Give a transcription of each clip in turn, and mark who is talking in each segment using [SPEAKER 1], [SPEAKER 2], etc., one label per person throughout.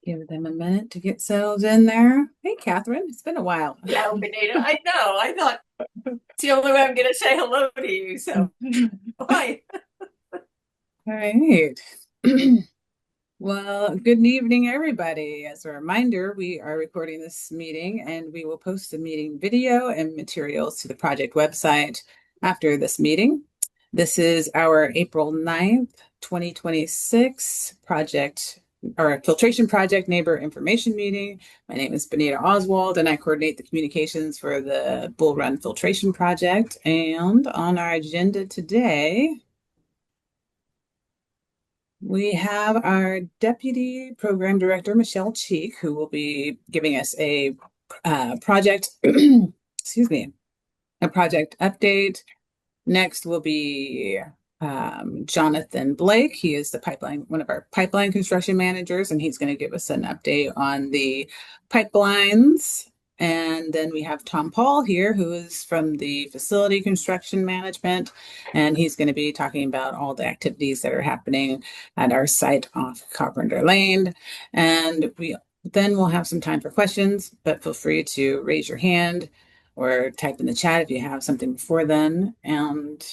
[SPEAKER 1] Give them a minute to get settled in there. Hey, Catherine, it's been a while.
[SPEAKER 2] Hello, Benita. I know. I thought it's the only way I'm going to say hello to you. So, hi.
[SPEAKER 1] All right. Well, good evening, everybody. As a reminder, we are recording this meeting and we will post the meeting video and materials to the project website after this meeting. This is our April 9th, 2026 project or filtration project neighbor information meeting. My name is Benita Oswald and I coordinate the communications for the Bull Run filtration project. And on our agenda today, we have our Deputy Program Director, Michelle Cheek, who will be giving us a project, excuse me, a project update. Next will be Jonathan Blake. He is one of our pipeline construction managers, and he's going to give us an update on the pipelines. And then we have Tom Paul here, who is from the facility construction management, and he's going to be talking about all the activities that are happening at our site off Carpenter Lane. And then we'll have some time for questions, but feel free to raise your hand or type in the chat if you have something before then. And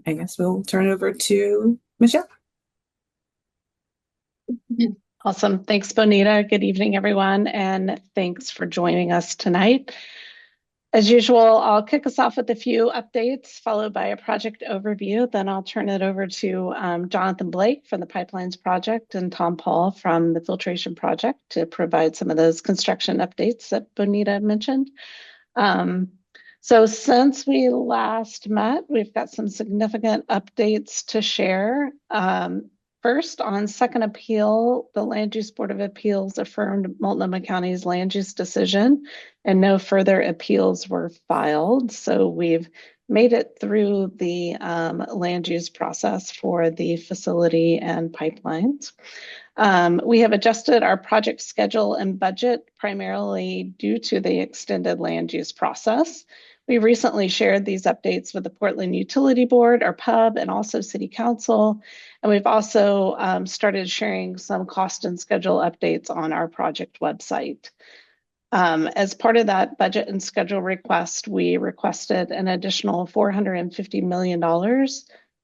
[SPEAKER 1] I guess we'll turn it over to Michelle.
[SPEAKER 3] Awesome. Thanks, Bonita. Good evening, everyone, and thanks for joining us tonight. As usual, I'll kick us off with a few updates, followed by a project overview. Then I'll turn it over to Jonathan Blake from the Pipelines Project and Tom Paul from the Filtration Project to provide some of those construction updates that Bonita mentioned. So since we last met, we've got some significant updates to share. First, on second appeal, the Land Use Board of Appeals affirmed Multnomah County's land use decision, and no further appeals were filed. So we've made it through the land use process for the facility and pipelines. We have adjusted our project schedule and budget primarily due to the extended land use process. We recently shared these updates with the Portland Utility Board, our pub, and also City Council. And we've also started sharing some cost and schedule updates on our project website. As part of that budget and schedule request, we requested an additional $450 million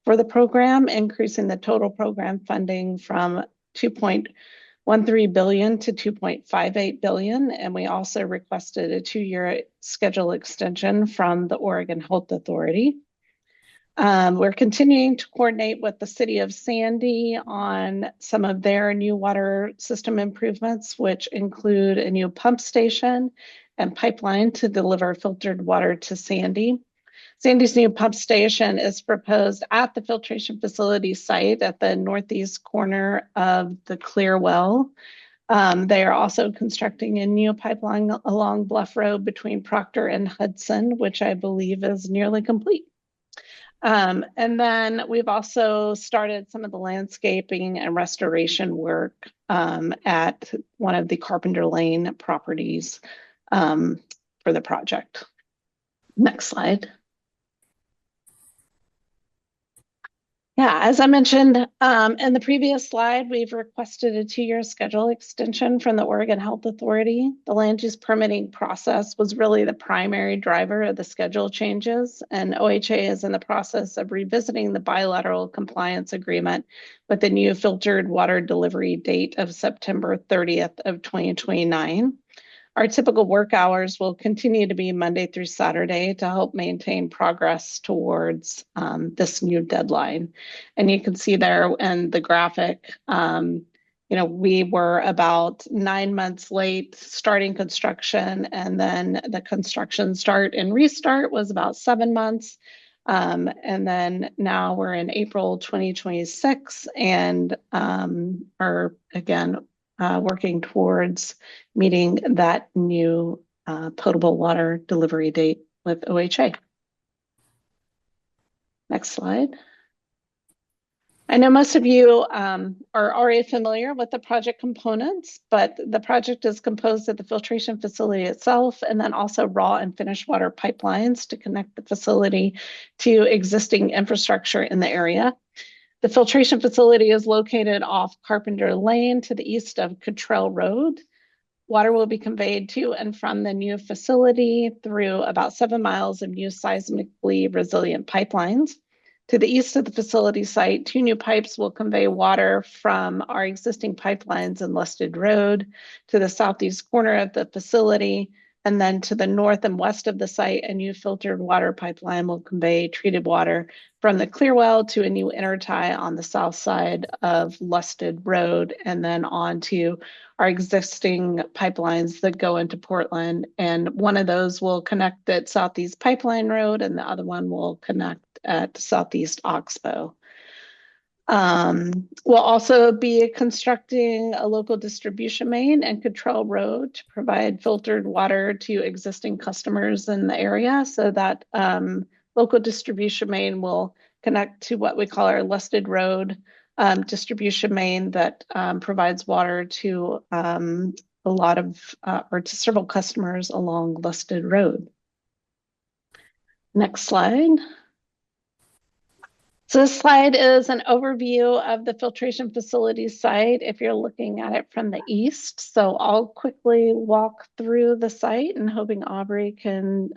[SPEAKER 3] for the program, increasing the total program funding from $2.13 billion to $2.58 billion. And we also requested a 2-year schedule extension from the Oregon Health Authority. We're continuing to coordinate with the City of Sandy on some of their new water system improvements, which include a new pump station and pipeline to deliver filtered water to Sandy. Sandy's new pump station is proposed at the filtration facility site at the northeast corner of the Clearwell. They are also constructing a new pipeline along Bluff Road between Proctor and Hudson, which I believe is nearly complete. And then we've also started some of the landscaping and restoration work at one of the Carpenter Lane properties for the project. Next slide. Yeah, as I mentioned in the previous slide, we've requested a 2-year schedule extension from the Oregon Health Authority. The land use permitting process was really the primary driver of the schedule changes, and OHA is in the process of revisiting the bilateral compliance agreement with the new filtered water delivery date of September 30th of 2029. Our typical work hours will continue to be Monday through Saturday to help maintain progress towards this new deadline. And you can see there in the graphic, we were about 9 months late starting construction, and then the construction start and restart was about 7 months. And then now we're in April 2026 and are again working towards meeting that new potable water delivery date with OHA. Next slide. I know most of you are already familiar with the project components, but the project is composed of the filtration facility itself and then also raw and finished water pipelines to connect the facility to existing infrastructure in the area. The filtration facility is located off Carpenter Lane to the east of Cottrell Road. Water will be conveyed to and from the new facility through about 7 miles of new seismically resilient pipelines. To the east of the facility site, 2 new pipes will convey water from our existing pipelines in Lusted Road to the southeast corner of the facility. And then to the north and west of the site, a new filtered water pipeline will convey treated water from the Clearwell to a new intertie on the south side of Lusted Road, and then on to our existing pipelines that go into Portland. And one of those will connect at Southeast Pipeline Road, and the other one will connect at Southeast Oxbow. We'll also be constructing a local distribution main and Cottrell Road to provide filtered water to existing customers in the area. So that local distribution main will connect to what we call our Lusted Road distribution main that provides water to a lot of or to several customers along Lusted Road. Next slide. So this slide is an overview of the filtration facility site if you're looking at it from the east. So I'll quickly walk through the site and hoping Aubrey can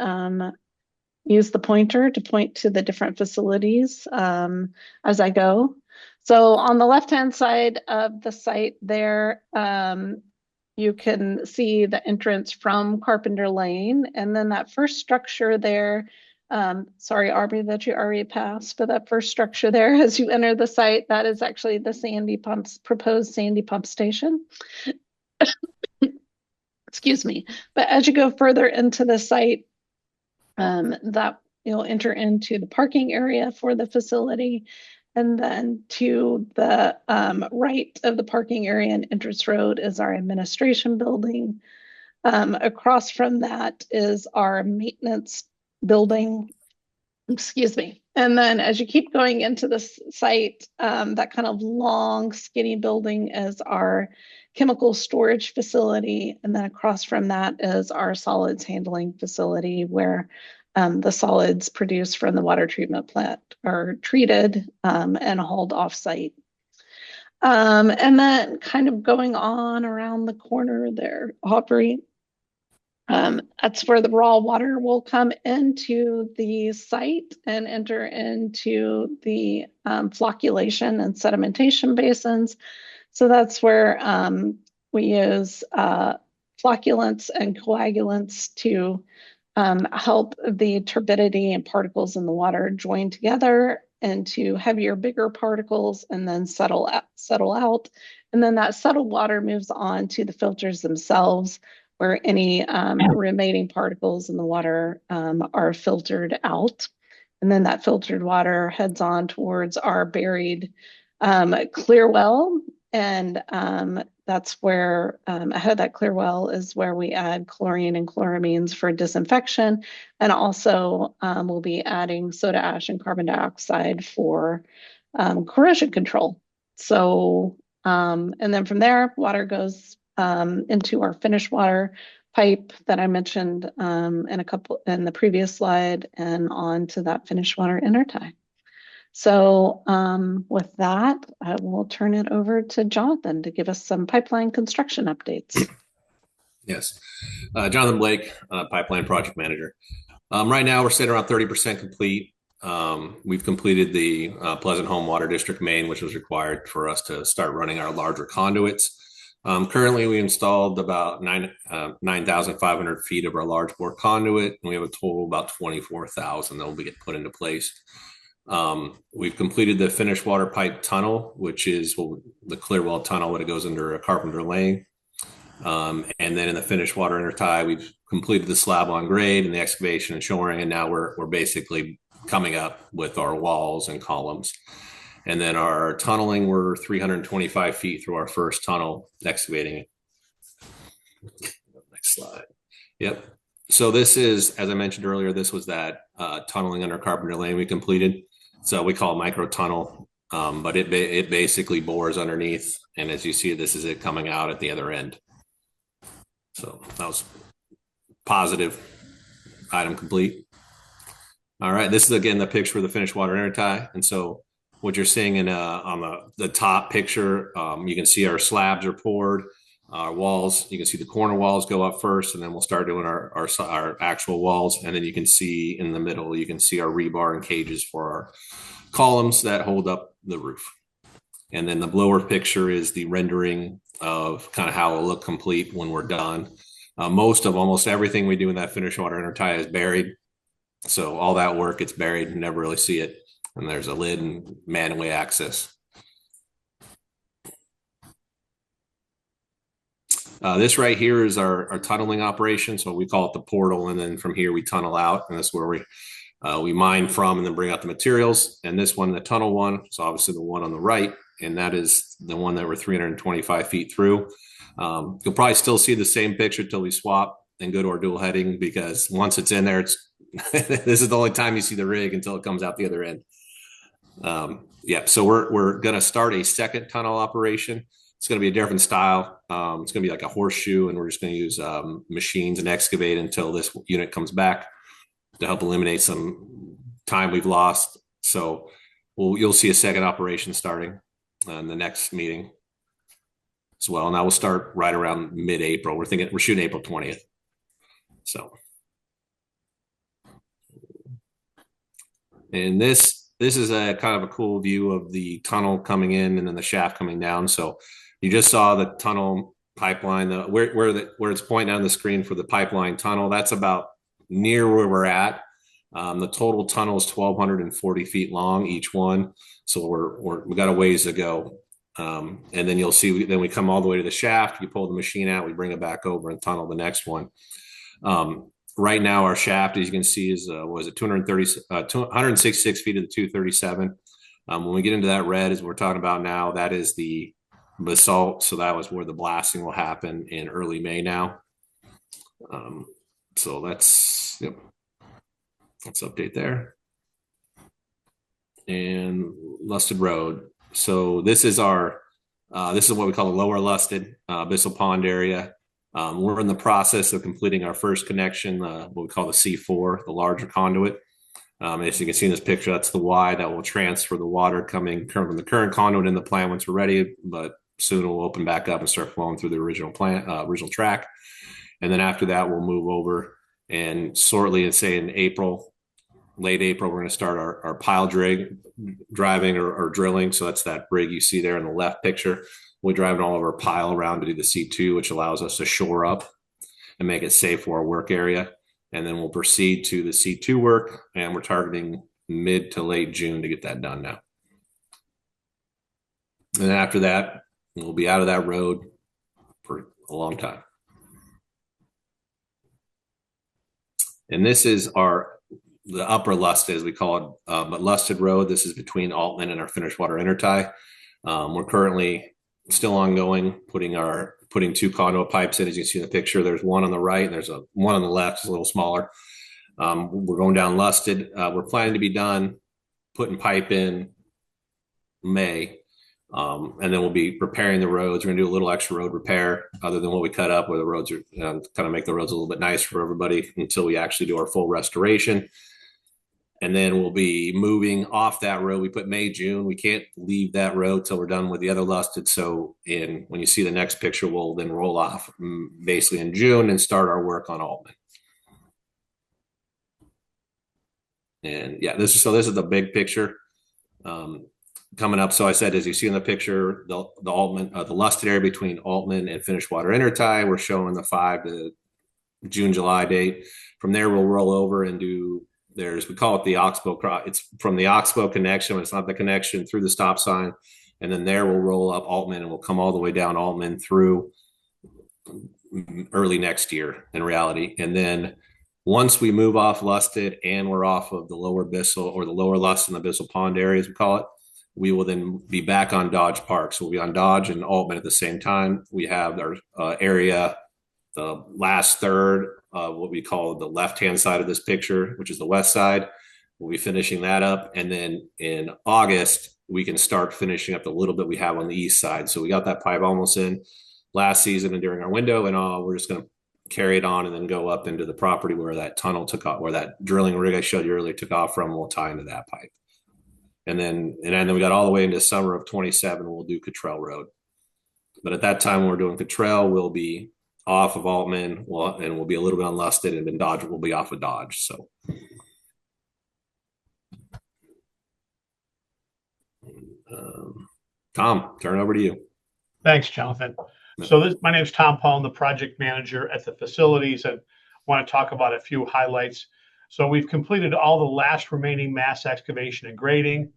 [SPEAKER 3] use the pointer to point to the different facilities as I go. So on the left-hand side of the site there, you can see the entrance from Carpenter Lane, and then that first structure there, sorry, Aubrey, that you already passed, but that first structure there as you enter the site, that is actually the proposed Sandy pump station. Excuse me. But as you go further into the site, that you'll enter into the parking area for the facility. And then to the right of the parking area and entrance road is our administration building. Across from that is our maintenance building. Excuse me. And then as you keep going into the site, that kind of long, skinny building is our chemical storage facility. And then across from that is our solids handling facility where the solids produced from the water treatment plant are treated and hauled off-site. And then kind of going on around the corner there, Aubrey, that's where the raw water will come into the site and enter into the flocculation and sedimentation basins. So that's where we use flocculants and coagulants to help the turbidity and particles in the water join together into heavier, bigger particles and then settle out. And then that settled water moves on to the filters themselves, where any remaining particles in the water are filtered out. And then that filtered water heads on towards our buried clear well. And that's where ahead of that clear well is where we add chlorine and chloramines for disinfection. And also we'll be adding soda ash and carbon dioxide for corrosion control. So, and then from there, water goes into our finished water pipe that I mentioned in the previous slide and on to that finished water intertie. So with that, I will turn it over to Jonathan to give us some pipeline construction updates.
[SPEAKER 4] Yes. Jonathan Blake, pipeline project manager. Right now, we're sitting around 30% complete. We've completed the Pleasant Home Water District main, which was required for us to start running our larger conduits. Currently, we installed about 9,500 feet of our large bore conduit, and we have a total of about 24,000 that will get put into place. We've completed the finished water pipe tunnel, which is the Clearwell tunnel when it goes under a Carpenter Lane. And then in the finished water intertie, we've completed the slab on grade and the excavation and shoring, and now we're basically coming up with our walls and columns. And then our tunneling, we're 325 feet through our first tunnel, excavating it. Next slide. Yep. So this is, as I mentioned earlier, this was that tunneling under Carpenter Lane we completed. So we call it micro tunnel, but it basically bores underneath. And as you see, this is it coming out at the other end. So that was positive. Item complete. All right. This is, again, the picture of the finished water intertie. And so what you're seeing on the top picture, you can see our slabs are poured, our walls. You can see the corner walls go up first, and then we'll start doing our actual walls. And then you can see in the middle, you can see our rebar and cages for our columns that hold up the roof. And then the lower picture is the rendering of kind of how it'll look complete when we're done. Almost everything we do in that finish water intertie is buried. So all that work, it's buried, you never really see it. And there's a lid and man-way access. This right here is our tunneling operation. So we call it the portal. And then from here we tunnel out, and that's where we mine from and then bring out the materials. And this one, the tunnel one, is obviously the one on the right. And that is the one that we're 325 feet through. You'll probably still see the same picture till we swap and go to our dual heading, because once it's in there, this is the only time you see the rig until it comes out the other end. So we're going to start a second tunnel operation. It's going to be a different style. It's going to be like a horseshoe, and we're just going to use machines and excavate until this unit comes back to help eliminate some time we've lost. So you'll see a second operation starting in the next meeting as well. And that will start right around mid-April. We're shooting April 20th. So, and this is a kind of a cool view of the tunnel coming in and then the shaft coming down. So you just saw the tunnel pipeline, where it's pointing on the screen for the pipeline tunnel. That's about near where we're at. The total tunnel is 1,240 feet long, each one. So we got a ways to go. And then you'll see, then we come all the way to the shaft. You pull the machine out, we bring it back over and tunnel the next one. Right now, our shaft, as you can see, is 166 feet of the 237. When we get into that red, as we're talking about now, that is the basalt. So that was where the blasting will happen in early May now. So let's update there. And Lusted Road. So this is what we call the lower Lusted Bissell Pond area. We're in the process of completing our first connection, what we call the C4, the larger conduit. As you can see in this picture, that's the Y that will transfer the water coming from the current conduit in the plant once we're ready, but soon it will open back up and start flowing through the original track. And then after that, we'll move over and shortly, and say in late April, we're going to start our pile driving or drilling. So that's that rig you see there in the left picture. We're driving all of our pile around to do the C2, which allows us to shore up and make it safe for our work area. And then we'll proceed to the C2 work, and we're targeting mid to late June to get that done now. And after that, we'll be out of that road for a long time. And this is the upper Lusted, as we call it, but Lusted Road. This is between Altman and our finished water intertie. We're currently still ongoing, putting two conduit pipes in. As you can see in the picture, there's one on the right and there's one on the left, it's a little smaller. We're going down Lusted. We're planning to be done putting pipe in May. And then we'll be repairing the roads. We're gonna do a little extra road repair other than what we cut up, where the roads are kind of make the roads a little bit nicer for everybody until we actually do our full restoration. And then we'll be moving off that road. We put May, June. We can't leave that road till we're done with the other Lusted. So when you see the next picture, we'll then roll off basically in June and start our work on Altman. And yeah, this is the big picture coming up. So I said, as you see in the picture, the Altman, the Lusted area between Altman and finished water intertie, we're showing the 5 to June, July date. From there, we'll roll over and do. We call it the Oxbow. It's from the Oxbow connection. It's not the connection through the stop sign. And then there we'll roll up Altman, and we'll come all the way down Altman through early next year in reality. And then once we move off Lusted and we're off of the lower Bissell, or the lower Lusted and the Bissell Pond area, as we call it, we will then be back on Dodge Park. So we'll be on Dodge and Altman at the same time. We have our area, the last third, what we call the left-hand side of this picture, which is the west side. We'll be finishing that up. And then in August, we can start finishing up the little bit we have on the east side. So we got that pipe almost in last season and during our window, and we're just going to carry it on and then go up into the property where that tunnel took off, where that drilling rig I showed you earlier took off from. We'll tie into that pipe. And then we got all the way into summer of 27. We'll do Cottrell Road. But at that time, when we're doing Cottrell, we'll be off of Altman, and we'll be a little bit unlusted, and then Dodge will be off of Dodge. So, Tom, turn it over to you.
[SPEAKER 5] Thanks, Jonathan. So my name is Tom Paul. I'm the project manager at the facilities, and want to talk about a few highlights. So we've completed all the last remaining mass excavation and grading.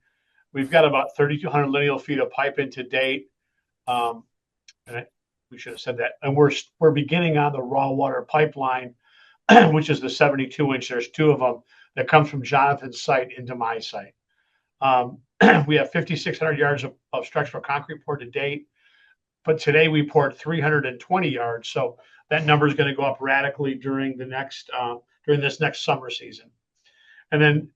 [SPEAKER 5] We've got about 3,200 lineal feet of pipe in to date. We should have said that. And we're beginning on the raw water pipeline, which is the 72-inch. There's two of them that comes from Jonathan's site into my site. We have 5,600 yards of structural concrete poured to date, but today we poured 320 yards. So that number is going to go up radically during this next summer season. And then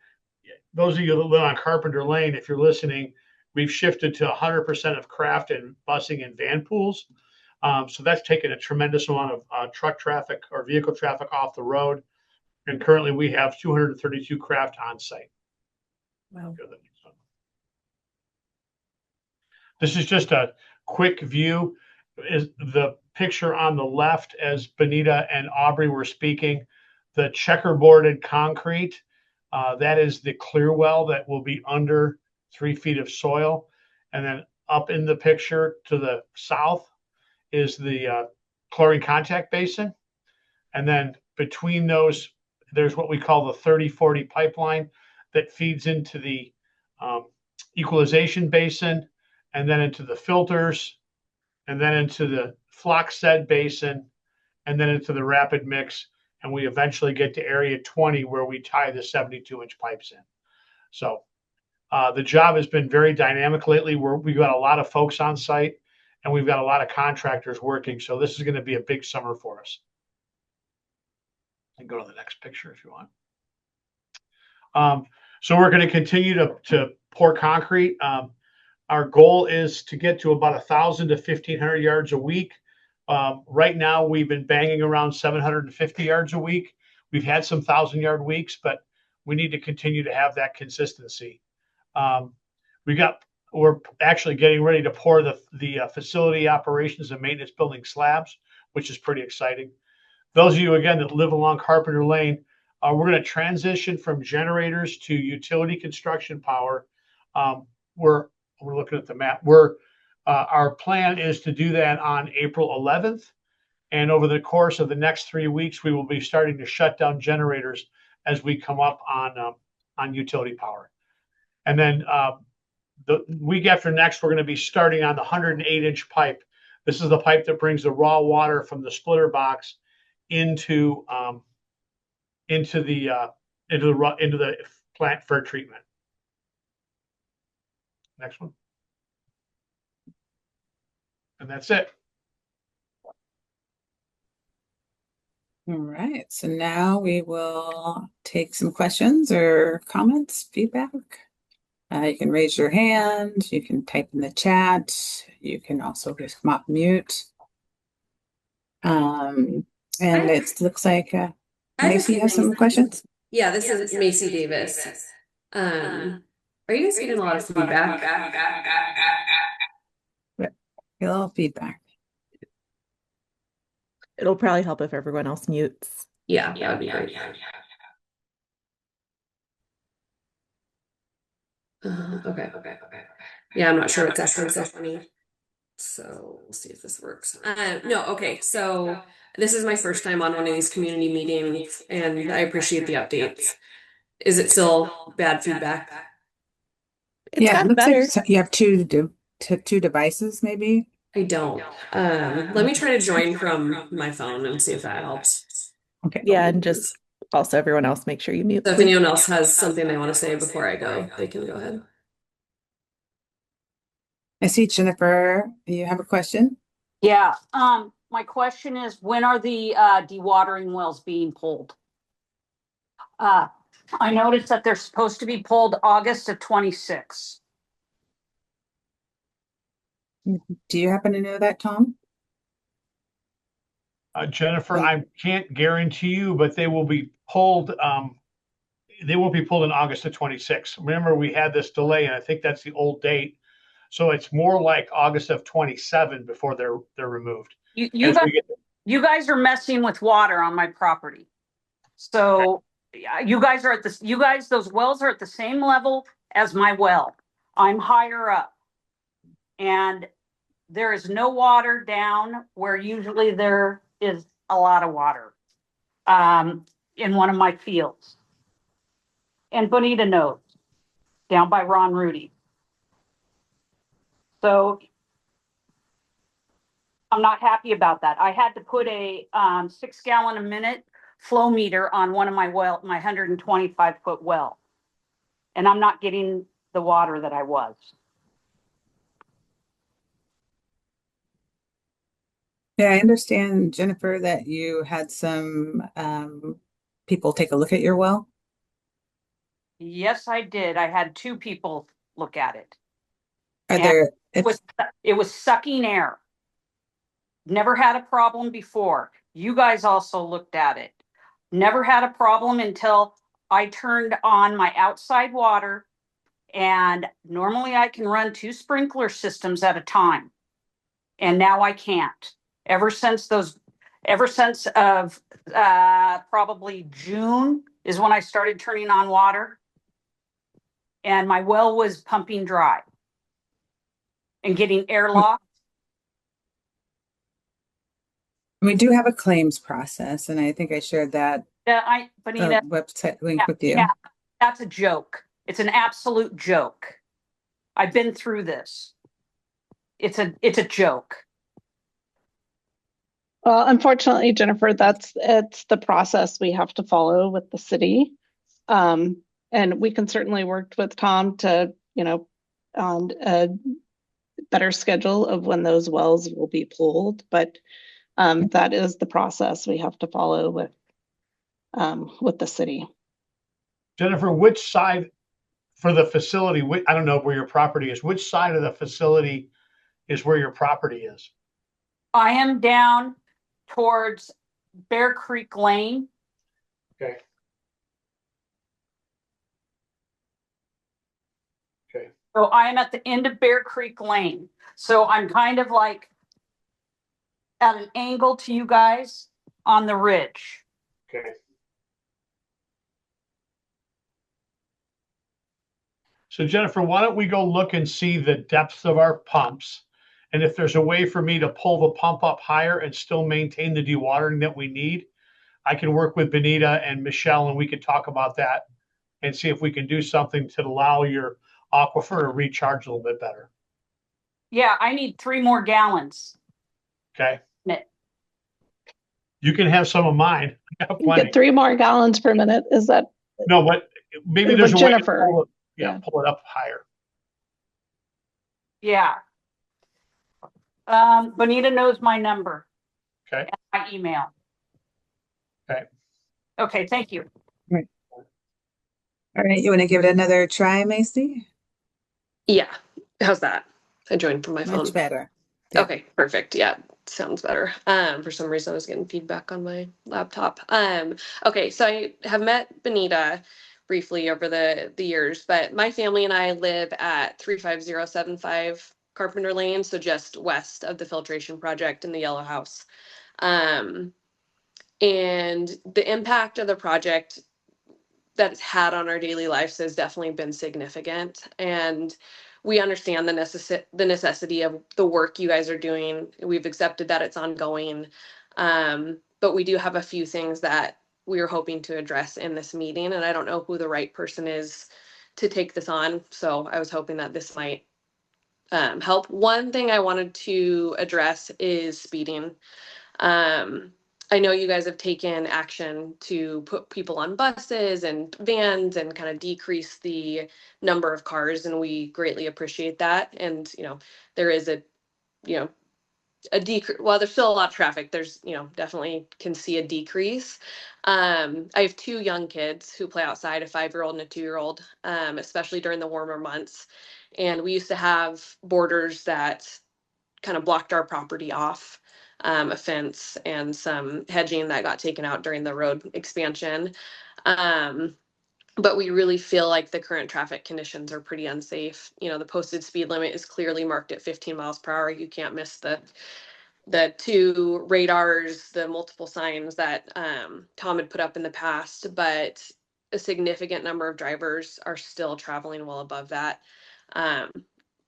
[SPEAKER 5] those of you that live on Carpenter Lane, if you're listening, we've shifted to 100% of craft and busing and van pools. So that's taken a tremendous amount of truck traffic or vehicle traffic off the road. And currently we have 232 craft on site.
[SPEAKER 2] Wow.
[SPEAKER 5] This is just a quick view. Is the picture on the left as Benita and Aubrey were speaking, the checkerboarded concrete, that is the clear well that will be under 3 feet of soil. And then up in the picture to the south is the chlorine contact basin. And then between those, there's what we call the 30-40 pipeline that feeds into the equalization basin, and then into the filters, and then into the flock set basin, and then into the rapid mix. And we eventually get to area 20 where we tie the 72-inch pipes in. So the job has been very dynamic lately. We've got a lot of folks on site, and we've got a lot of contractors working. So this is going to be a big summer for us. And go to the next picture if you want. So we're going to continue to pour concrete. Our goal is to get to about 1,000 to 1,500 yards a week. Right now, we've been banging around 750 yards a week. We've had some 1,000-yard weeks, but we need to continue to have that consistency. We're actually getting ready to pour the facility operations and maintenance building slabs, which is pretty exciting. Those of you, again, that live along Carpenter Lane, we're going to transition from generators to utility construction power. We're looking at the map. Our plan is to do that on April 11th. And over the course of the next 3 weeks, we will be starting to shut down generators as we come up on utility power. And then the week after next, we're going to be starting on the 108-inch pipe. This is the pipe that brings the raw water from the splitter box into the plant for treatment. Next one. And that's it.
[SPEAKER 1] All right, so now we will take some questions or comments, feedback. You can raise your hand, you can type in the chat, you can also just come off mute. And it looks like Macy has some questions.
[SPEAKER 6] Yeah, this is Macy Davis. Are you guys getting a lot of feedback?
[SPEAKER 1] A little feedback.
[SPEAKER 7] It'll probably help if everyone else mutes.
[SPEAKER 6] Yeah, that would be great. Okay. Yeah, I'm not sure what's actually so funny. So we'll see if this works. No, okay. So this is my first time on one of these community meetings, and I appreciate the updates. Is it still bad feedback?
[SPEAKER 7] It's gotten better.
[SPEAKER 1] Like you have two devices, maybe.
[SPEAKER 6] I don't. Let me try to join from my phone and see if that helps.
[SPEAKER 1] Okay.
[SPEAKER 7] Yeah, and just also everyone else make sure you mute.
[SPEAKER 6] So if anyone else has something they want to say before I go, they can go ahead.
[SPEAKER 1] I see Jennifer, you have a question?
[SPEAKER 8] Yeah. My question is, when are the dewatering wells being pulled? I noticed that they're supposed to be pulled August of 26.
[SPEAKER 1] Do you happen to know that, Tom?
[SPEAKER 5] Jennifer, I can't guarantee you, but they will be pulled they won't be pulled in August of 26. Remember, we had this delay, and I think that's the old date. So it's more like August of 27 before they're removed.
[SPEAKER 8] You guys are messing with water on my property. So you guys are at this, those wells are at the same level as my well. I'm higher up. And there is no water down where usually there is a lot of water in one of my fields. And Bonita knows, down by Ron Rudy. So I'm not happy about that. I had to put a 6 gallon a minute flow meter on one of my 125-foot well. And I'm not getting the water that I was.
[SPEAKER 1] Yeah, I understand, Jennifer, that you had some people take a look at your well.
[SPEAKER 8] Yes, I did. I had 2 people look at it. It was sucking air. Never had a problem before. You guys also looked at it. Never had a problem until I turned on my outside water, and normally I can run 2 sprinkler systems at a time. And now I can't. Ever since of probably June is when I started turning on water, and my well was pumping dry and getting airlocked.
[SPEAKER 1] We do have a claims process, and I think I shared that
[SPEAKER 8] Bonita,
[SPEAKER 1] website link with you.
[SPEAKER 8] Yeah, that's a joke. It's an absolute joke. I've been through this. It's a joke.
[SPEAKER 3] Well, unfortunately, Jennifer, it's the process we have to follow with the city. And we can certainly work with Tom to, on a better schedule of when those wells will be pulled. But that is the process we have to follow with the city.
[SPEAKER 5] Jennifer, which side for the facility, I don't know where your property is, which side of the facility is where your property is?
[SPEAKER 8] I am down towards Bear Creek Lane.
[SPEAKER 5] Okay. Okay.
[SPEAKER 8] So I am at the end of Bear Creek Lane. So I'm kind of like at an angle to you guys on the ridge.
[SPEAKER 5] Okay. So Jennifer, why don't we go look and see the depths of our pumps? And if there's a way for me to pull the pump up higher and still maintain the dewatering that we need, I can work with Bonita and Michelle, and we can talk about that and see if we can do something to allow your aquifer to recharge a little bit better.
[SPEAKER 8] Yeah, I need 3 more gallons.
[SPEAKER 5] Okay. You can have some of mine. I have plenty.
[SPEAKER 3] Get 3 more gallons per minute. Is that?
[SPEAKER 5] No, but maybe there's a
[SPEAKER 3] Jennifer.
[SPEAKER 5] way to pull it up higher.
[SPEAKER 8] Yeah. Bonita knows my number.
[SPEAKER 5] Okay.
[SPEAKER 8] And my email.
[SPEAKER 5] Okay.
[SPEAKER 8] Okay, thank you.
[SPEAKER 1] All right, you want to give it another try, Macy?
[SPEAKER 6] Yeah. How's that? I joined from my phone.
[SPEAKER 1] Much better.
[SPEAKER 6] Yep. Okay, perfect. Yeah, sounds better. For some reason I was getting feedback on my laptop. Okay, so I have met Bonita briefly over the years, but my family and I live at 35075 Carpenter Lane, so just west of the filtration project in the yellow house. And the impact of the project that it's had on our daily lives has definitely been significant. And we understand the necessity of the work you guys are doing. We've accepted that it's ongoing. But we do have a few things that we are hoping to address in this meeting. And I don't know who the right person is to take this on. So I was hoping that this might help. One thing I wanted to address is speeding. I know you guys have taken action to put people on buses and vans and kind of decrease the number of cars, and we greatly appreciate that. And, there is a decrease. While there's still a lot of traffic, there's, definitely can see a decrease. I have 2 young kids who play outside, a 5-year-old and a 2-year-old, especially during the warmer months. And we used to have borders that kind of blocked our property off. A fence and some hedging that got taken out during the road expansion. but we really feel like the current traffic conditions are pretty unsafe. You know, the posted speed limit is clearly marked at 15 miles per hour. You can't miss the two radars, the multiple signs that Tom had put up in the past, but a significant number of drivers are still traveling well above that, um,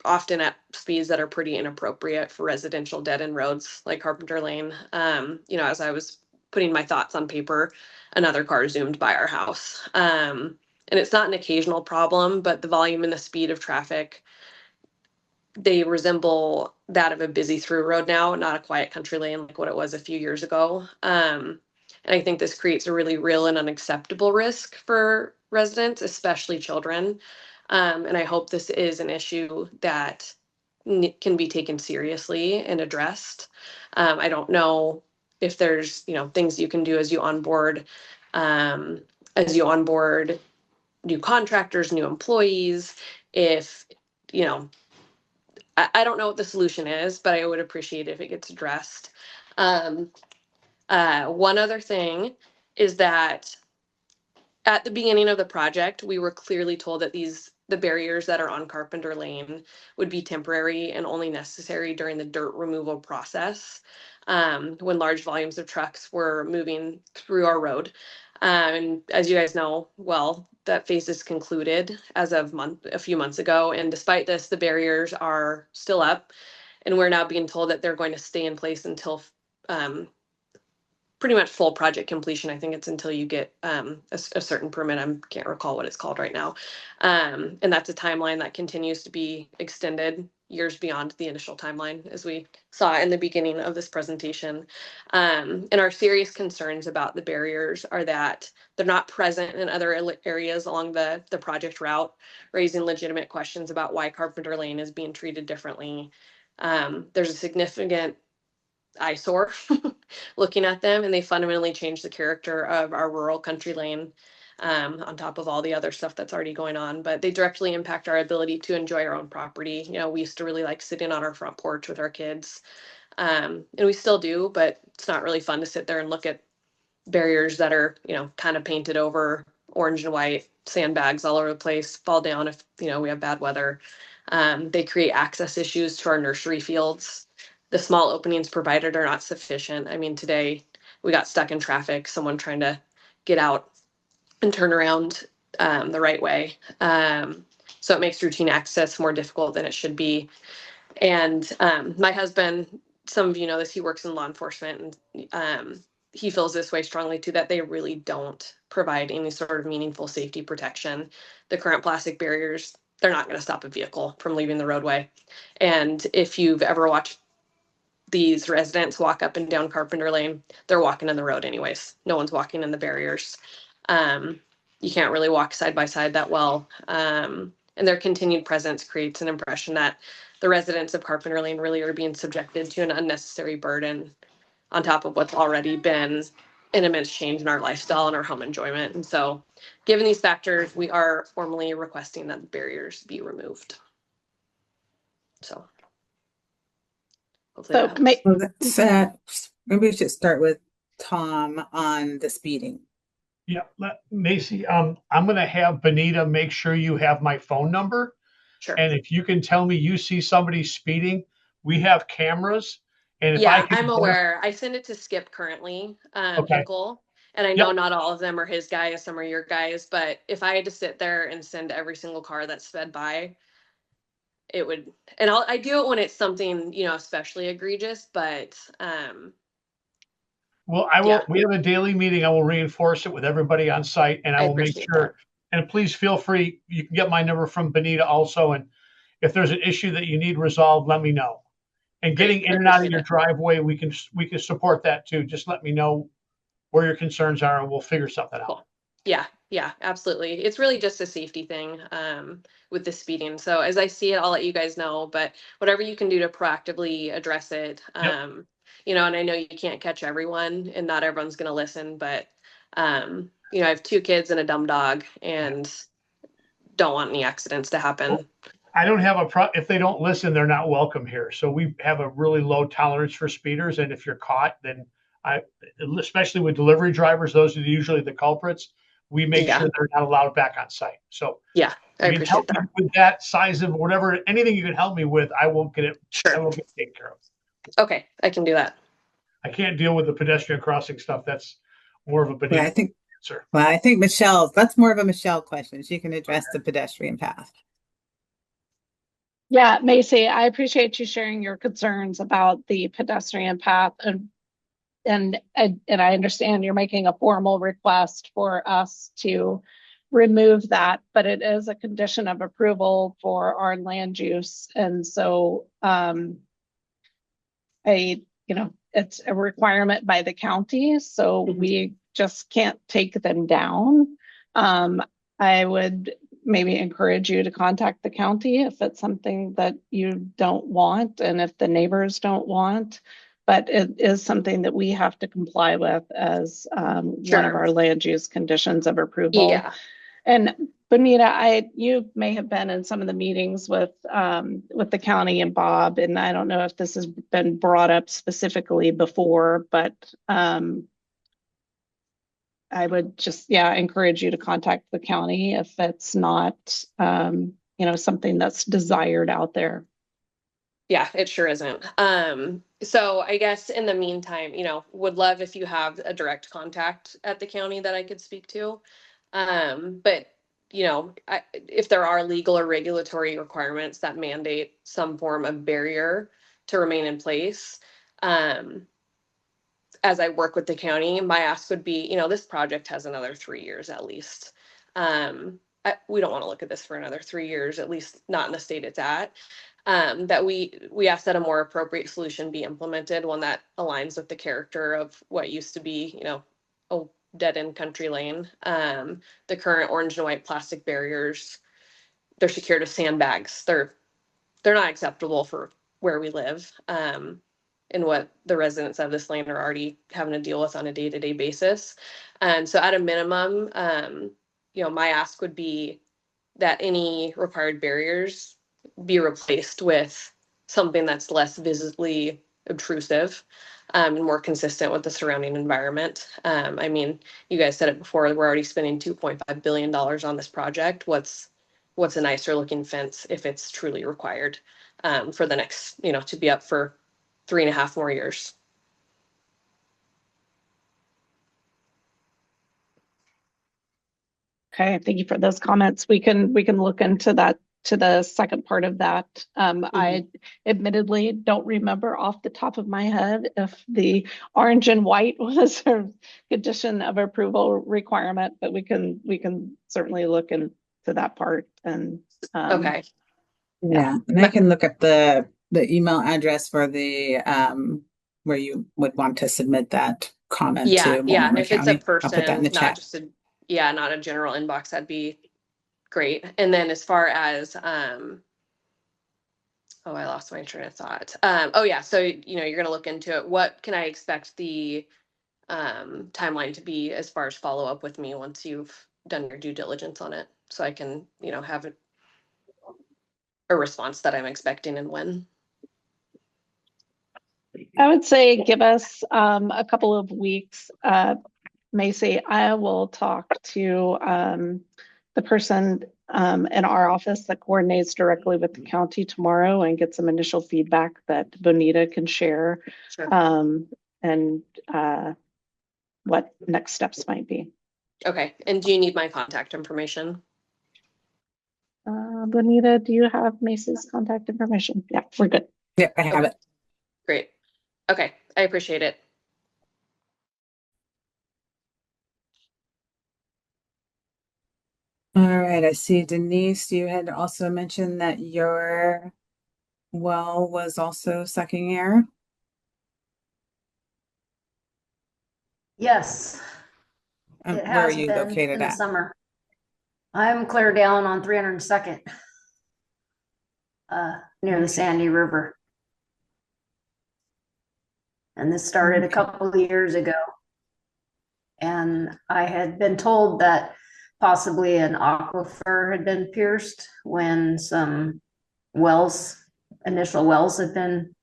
[SPEAKER 6] often at speeds that are pretty inappropriate for residential dead end roads like Carpenter Lane. You know, as I was putting my thoughts on paper, another car zoomed by our house. And it's not an occasional problem, but the volume and the speed of traffic, they resemble that of a busy through road now, not a quiet country lane like what it was a few years ago. And I think this creates a really real and unacceptable risk for residents, especially children. And I hope this is an issue that can be taken seriously and addressed. I don't know if there's, you know, things you can do um, as you onboard new contractors, new employees, if, you know, I don't know what the solution is, but I would appreciate if it gets addressed. Um, one other thing is that at the beginning of the project, we were clearly told that the barriers that are on Carpenter Lane would be temporary and only necessary during the dirt removal process, when large volumes of trucks were moving through our road. And as you guys know, well, that phase is concluded as of a few months ago. And despite this, the barriers are still up, and we're now being told that they're going to stay in place until um, pretty much full project completion. I think it's until you get a certain permit. I can't recall what it's called right now. And that's a timeline that continues to be extended years beyond the initial timeline, as we saw in the beginning of this presentation. And our serious concerns about the barriers are that they're not present in other areas along the project route, raising legitimate questions about why Carpenter Lane is being treated differently. There's a significant eyesore looking at them, and they fundamentally change the character of our rural country lane, on top of all the other stuff that's already going on. But they directly impact our ability to enjoy our own property. You know, we used to really like sitting on our front porch with our kids, and we still do, but it's not really fun to sit there and look at barriers that are, you know, kind of painted over orange and white, sandbags all over the place, fall down if, you know, we have bad weather. They create access issues to our nursery fields. The small openings provided are not sufficient. I mean, today we got stuck in traffic, someone trying to get out and turn around the right way. So it makes routine access more difficult than it should be. And my husband, some of you know this, he works in law enforcement, and he feels this way strongly too, that they really don't provide any sort of meaningful safety protection. The current plastic barriers, they're not going to stop a vehicle from leaving the roadway. And if you've ever watched these residents walk up and down Carpenter Lane, they're walking in the road anyways. No one's walking in the barriers. You can't really walk side by side that well. And their continued presence creates an impression that the residents of Carpenter Lane really are being subjected to an unnecessary burden on top of what's already been an immense change in our lifestyle and our home enjoyment. And so, given these factors, we are formally requesting that the barriers be removed. So, hopefully that helps.
[SPEAKER 1] Well, that's, maybe we should start with Tom on the speeding.
[SPEAKER 5] Yeah, Macy, I'm going to have Benita make sure you have my phone number.
[SPEAKER 6] Sure.
[SPEAKER 5] And if you can tell me you see somebody speeding, we have cameras. And if
[SPEAKER 6] Yeah,
[SPEAKER 5] I can
[SPEAKER 6] I'm aware. I send it to Skip currently,
[SPEAKER 5] Okay.
[SPEAKER 6] Hinkle, and I know not all of them are his guys, some are your guys, but if I had to sit there and send every single car that sped by, it would, and I do it when it's something, you know, especially egregious, but
[SPEAKER 5] Well, we have a daily meeting. I will reinforce it with everybody on site, and I will make
[SPEAKER 6] appreciate
[SPEAKER 5] sure. And please feel free, you can get my number from Benita also. And if there's an issue that you need resolved, let me know. And getting in and out of your driveway, we can support that too. Just let me know where your concerns are, and we'll figure something out.
[SPEAKER 6] Cool. Yeah, absolutely. It's really just a safety thing with the speeding. So as I see it, I'll let you guys know, but whatever you can do to proactively address it. You know, and I know you can't catch everyone and not everyone's going to listen, but you know, I have 2 kids and a dumb dog and don't want any accidents to happen.
[SPEAKER 5] I don't have if they don't listen, they're not welcome here. So we have a really low tolerance for speeders. And if you're caught, then especially with delivery drivers, those are usually the culprits. we make
[SPEAKER 6] Yeah.
[SPEAKER 5] sure they're not allowed back on site. So
[SPEAKER 6] Yeah, I
[SPEAKER 5] if you help
[SPEAKER 6] appreciate
[SPEAKER 5] me
[SPEAKER 6] that.
[SPEAKER 5] with that size of whatever, anything you can help me with, I will get it. I
[SPEAKER 6] Sure.
[SPEAKER 5] will get it taken care of.
[SPEAKER 6] Okay, I can do that.
[SPEAKER 5] I can't deal with the pedestrian crossing stuff. That's more of a
[SPEAKER 1] Well,
[SPEAKER 5] Benita
[SPEAKER 1] I think,
[SPEAKER 5] answer.
[SPEAKER 1] well, I think that's more of a Michelle question. She can address the pedestrian path.
[SPEAKER 3] Yeah, Macy, I appreciate you sharing your concerns about the pedestrian path, and I understand you're making a formal request for us to remove that, but it is a condition of approval for our land use. And so it's a requirement by the county, so we just can't take them down. I would maybe encourage you to contact the county if it's something that you don't want and if the neighbors don't want. But it is something that we have to comply with as one of our land use conditions of approval.
[SPEAKER 6] Yeah.
[SPEAKER 3] And Bonita, you may have been in some of the meetings with the county and Bob, and I don't know if this has been brought up specifically before, but I would just, encourage you to contact the county if it's not, something that's desired out there.
[SPEAKER 6] Yeah, it sure isn't. So I guess in the meantime, would love if you have a direct contact at the county that I could speak to. But if there are legal or regulatory requirements that mandate some form of barrier to remain in place, as I work with the county, my ask would be, this project has another 3 years at least. We don't want to look at this for another 3 years, at least not in the state it's at. That we ask that a more appropriate solution be implemented, one that aligns with the character of what used to be, a dead-end country lane. The current orange and white plastic barriers, they're secured with sandbags. They're not acceptable for where we live. And what the residents of this lane are already having to deal with on a day-to-day basis. So at a minimum, my ask would be that any required barriers be replaced with something that's less visibly obtrusive and more consistent with the surrounding environment. I mean, you guys said it before, we're already spending $2.5 billion on this project. What's a nicer looking fence if it's truly required for the next, to be up for 3.5 more years?
[SPEAKER 3] Okay, thank you for those comments. We can look into that, to the second part of that. I admittedly don't remember off the top of my head if the orange and white was a condition of approval requirement, but we can certainly look into that part. And
[SPEAKER 6] okay.
[SPEAKER 1] Yeah, and I can look up the email address for the where you would want to submit that comment to Montgomery
[SPEAKER 6] If it's a
[SPEAKER 1] County.
[SPEAKER 6] person,
[SPEAKER 1] I'll put that in the
[SPEAKER 6] not
[SPEAKER 1] chat.
[SPEAKER 6] just not a general inbox, that'd be great. And then as far as I lost my train of thought. So you're gonna look into it. What can I expect the timeline to be as far as follow up with me once you've done your due diligence on it, so I can have a response that I'm expecting and when?
[SPEAKER 3] I would say give us a couple of weeks. Macy, I will talk to the person in our office that coordinates directly with the county tomorrow and get some initial feedback that Bonita can share.
[SPEAKER 6] Sure.
[SPEAKER 3] And what next steps might be.
[SPEAKER 6] Okay. And do you need my contact information?
[SPEAKER 3] Bonita, do you have Macy's contact information? Yeah, we're good.
[SPEAKER 1] Yep, I have it.
[SPEAKER 6] Great. Okay, I appreciate it.
[SPEAKER 1] All right, I see Denise, you had also mentioned that your well was also sucking air.
[SPEAKER 9] Yes, it
[SPEAKER 1] Where are
[SPEAKER 9] has
[SPEAKER 1] you
[SPEAKER 9] been
[SPEAKER 1] located
[SPEAKER 9] in the
[SPEAKER 1] at?
[SPEAKER 9] summer. I'm clear down on 302nd, near the Sandy River. And this started a couple of years ago. And I had been told that possibly an aquifer had been pierced when some initial wells had been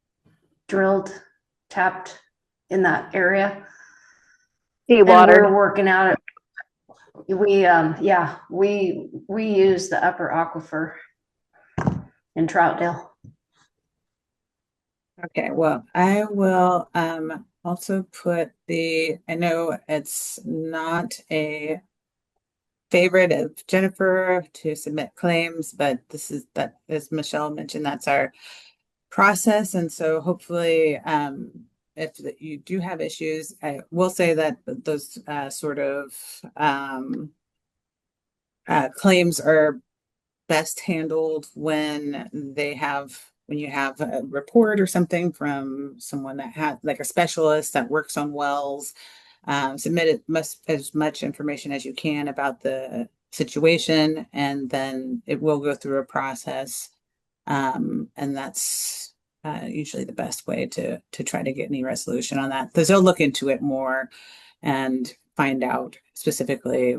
[SPEAKER 9] tapped in that area. And we're working out we use the upper aquifer in Troutdale.
[SPEAKER 1] Okay, well, I will also put I know it's not a favorite of Jennifer to submit claims, but that, as Michelle mentioned, that's our process. And so hopefully, if you do have issues, I will say that those sort of claims are best handled when you have a report or something from someone that had like a specialist that works on wells. Submit as much information as you can about the situation, and then it will go through a process. And that's usually the best way to try to get any resolution on that, because they'll look into it more and find out specifically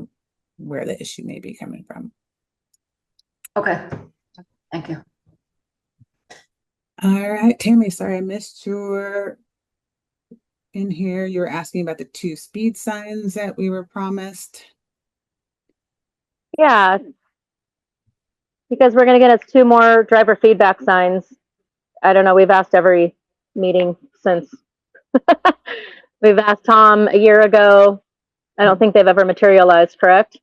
[SPEAKER 1] where the issue may be coming from.
[SPEAKER 9] Okay, thank you.
[SPEAKER 1] All right, Tammy, sorry I missed your in here. You were asking about the 2 speed signs that we were promised.
[SPEAKER 10] Yeah, because we're going to get us 2 more driver feedback signs. I don't know, we've asked every meeting since. We've asked Tom a year ago. I don't think they've ever materialized, correct?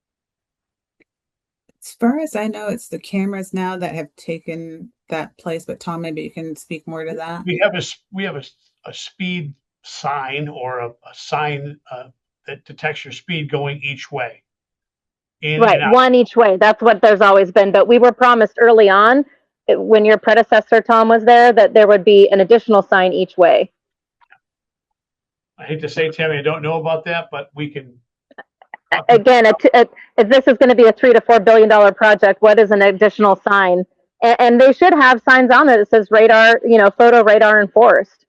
[SPEAKER 1] As far as I know, it's the cameras now that have taken that place, but Tom, maybe you can speak more to that.
[SPEAKER 5] We have a speed sign or a sign that detects your speed going each way.
[SPEAKER 10] Right, one each way. That's what there's always been. But we were promised early on, when your predecessor, Tom, was there, that there would be an additional sign each way.
[SPEAKER 5] I hate to say, Tammy, I don't know about that, but we can.
[SPEAKER 10] Again, if this is going to be a $3 to $4 billion project, what is an additional sign? And they should have signs on there that says radar, photo radar enforced.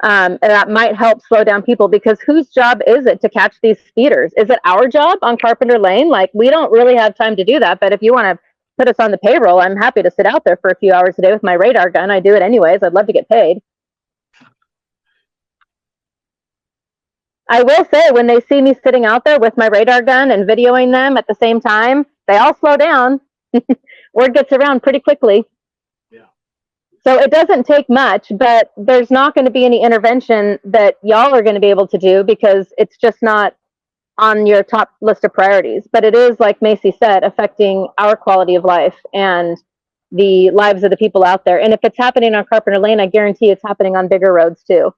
[SPEAKER 10] And that might help slow down people, because whose job is it to catch these speeders? Is it our job on Carpenter Lane? Like, we don't really have time to do that. But if you want to put us on the payroll, I'm happy to sit out there for a few hours a day with my radar gun. I do it anyways. I'd love to get paid. I will say, when they see me sitting out there with my radar gun and videoing them at the same time, they all slow down. Word gets around pretty quickly.
[SPEAKER 5] Yeah.
[SPEAKER 10] So it doesn't take much, but there's not going to be any intervention that y'all are going to be able to do, because it's just not on your top list of priorities. But it is, like Macy said, affecting our quality of life and the lives of the people out there. And if it's happening on Carpenter Lane, I guarantee it's happening on bigger roads too.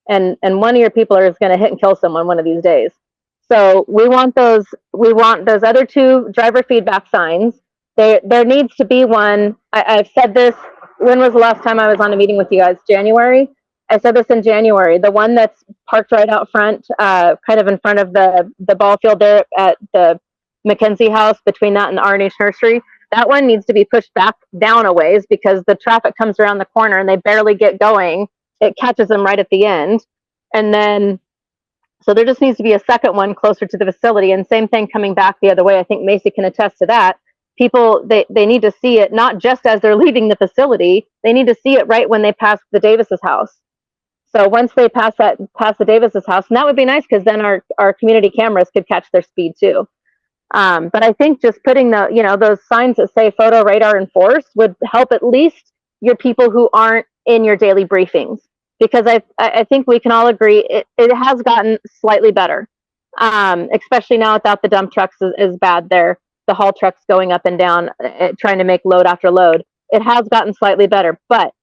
[SPEAKER 10] And one of your people is going to hit and kill someone one of these days. So we want those other 2 driver feedback signs. There needs to be one. I've said this. When was the last time I was on a meeting with you guys? January? I said this in January. The one that's parked right out front, kind of in front of the ball field there at the Mackenzie house, between that and the R&H Nursery. That one needs to be pushed back down a ways, because the traffic comes around the corner and they barely get going. It catches them right at the end. And then, so there just needs to be a second one closer to the facility, and same thing coming back the other way. I think Macy can attest to that. People, they need to see it, not just as they're leaving the facility, they need to see it right when they pass the Davis's house. So once they pass the Davis's house, and that would be nice, because then our community cameras could catch their speed too. But I think just putting those signs that say photo radar enforced would help at least your people who aren't in your daily briefings, because I think we can all agree it has gotten slightly better, especially now without the dump trucks is bad there. The haul trucks going up and down, trying to make load after load. It has gotten slightly better, but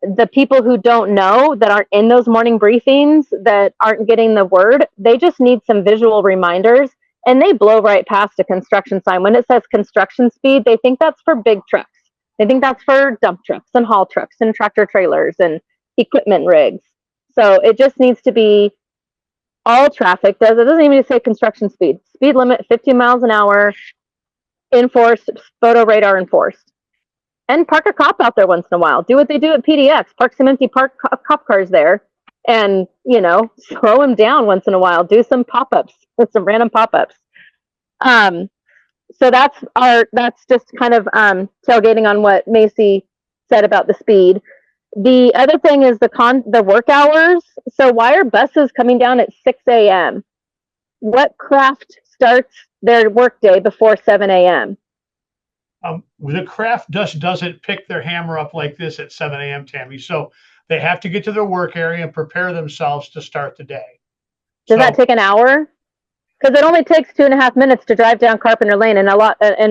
[SPEAKER 10] the people who don't know, that aren't in those morning briefings, that aren't getting the word, they just need some visual reminders, and they blow right past a construction sign. When it says construction speed, they think that's for big trucks. They think that's for dump trucks and haul trucks and tractor trailers and equipment rigs. So it just needs to be all traffic. It doesn't even say construction speed. Speed limit 50 miles an hour, enforced, photo radar enforced. And park a cop out there once in a while. Do what they do at PDX. Park some empty cop cars there, and slow them down once in a while. Do some pop-ups, some random pop-ups. So that's just kind of tailgating on what Macy said about the speed. The other thing is the work hours. So why are buses coming down at 6 a.m.? What craft starts their workday before 7 a.m.?
[SPEAKER 5] The craft doesn't pick their hammer up like this at 7 a.m., Tammy. So they have to get to their work area and prepare themselves to start the day.
[SPEAKER 10] Does that take an hour? Because it only takes 2.5 minutes to drive down Carpenter Lane, and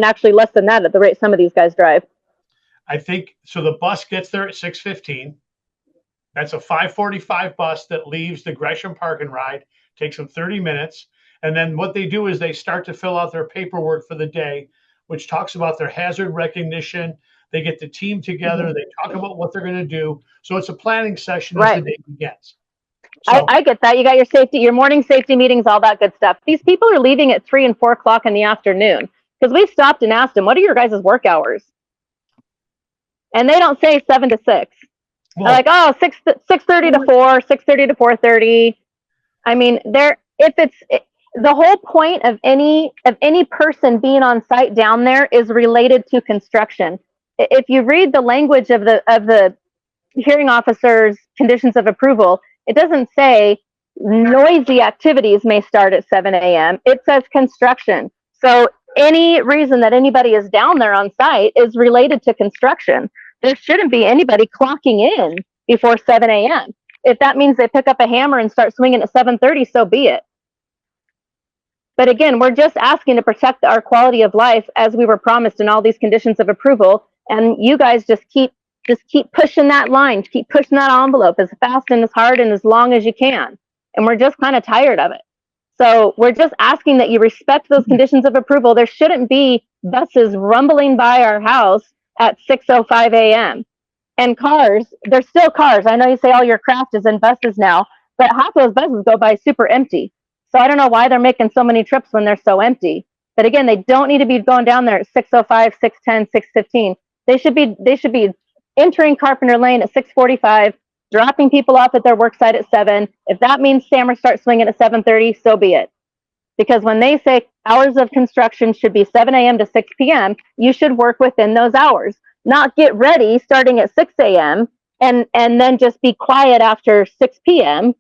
[SPEAKER 10] actually less than that at the rate some of these guys drive.
[SPEAKER 5] I think so. The bus gets there at 6:15. That's a 5:45 bus that leaves the Gresham Park and Ride. Takes them 30 minutes. And then what they do is they start to fill out their paperwork for the day, which talks about their hazard recognition. They get the team together. They talk about what they're going to do. So it's a planning session as the day begins. So,
[SPEAKER 10] I get that. You got your safety, your morning safety meetings, all that good stuff. These people are leaving at 3 and 4 o'clock in the afternoon because we stopped and asked them, what are your guys' work hours? And they don't say 7 to 6. Well, they're like, oh, 6:30 to 4, 6:30 to 4:30. I mean, the whole point of any person being on site down there is related to construction. If you read the language of the hearing officer's conditions of approval, it doesn't say noisy activities may start at 7 a.m. It says construction. So any reason that anybody is down there on site is related to construction. There shouldn't be anybody clocking in before 7 a.m. If that means they pick up a hammer and start swinging at 7:30, so be it. But again, we're just asking to protect our quality of life as we were promised in all these conditions of approval. And you guys just keep pushing that line, keep pushing that envelope as fast and as hard and as long as you can. And we're just kind of tired of it. So we're just asking that you respect those conditions of approval. There shouldn't be buses rumbling by our house at 6:05 a.m. And cars, they're still cars. I know you say all your craft is in buses now, but half those buses go by super empty. So I don't know why they're making so many trips when they're so empty. But again, they don't need to be going down there at 6:05, 6:10, 6:15. They should be entering Carpenter Lane at 6:45, dropping people off at their work site at 7. If that means Sammer starts swinging at 7:30, so be it. Because when they say hours of construction should be 7 a.m. to 6 p.m., you should work within those hours. Not get ready starting at 6 a.m. and then just be quiet after 6 p.m.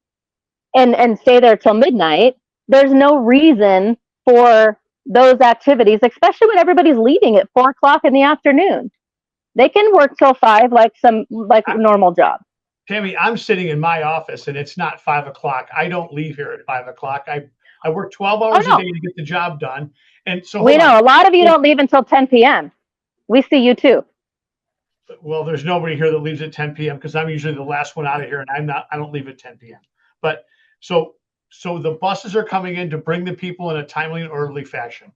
[SPEAKER 10] and stay there till midnight. There's no reason for those activities, especially when everybody's leaving at 4 o'clock in the afternoon. They can work till 5 like a normal job.
[SPEAKER 5] Tammy, I'm sitting in my office and it's not 5 o'clock. I don't leave here at 5 o'clock. I work 12 hours a day to get the job done. And so
[SPEAKER 10] we know a lot of you don't leave until 10 p.m. We see you too.
[SPEAKER 5] Well, there's nobody here that leaves at 10 p.m. because I'm usually the last one out of here, and I don't leave at 10 p.m. But so the buses are coming in to bring the people in a timely and orderly fashion.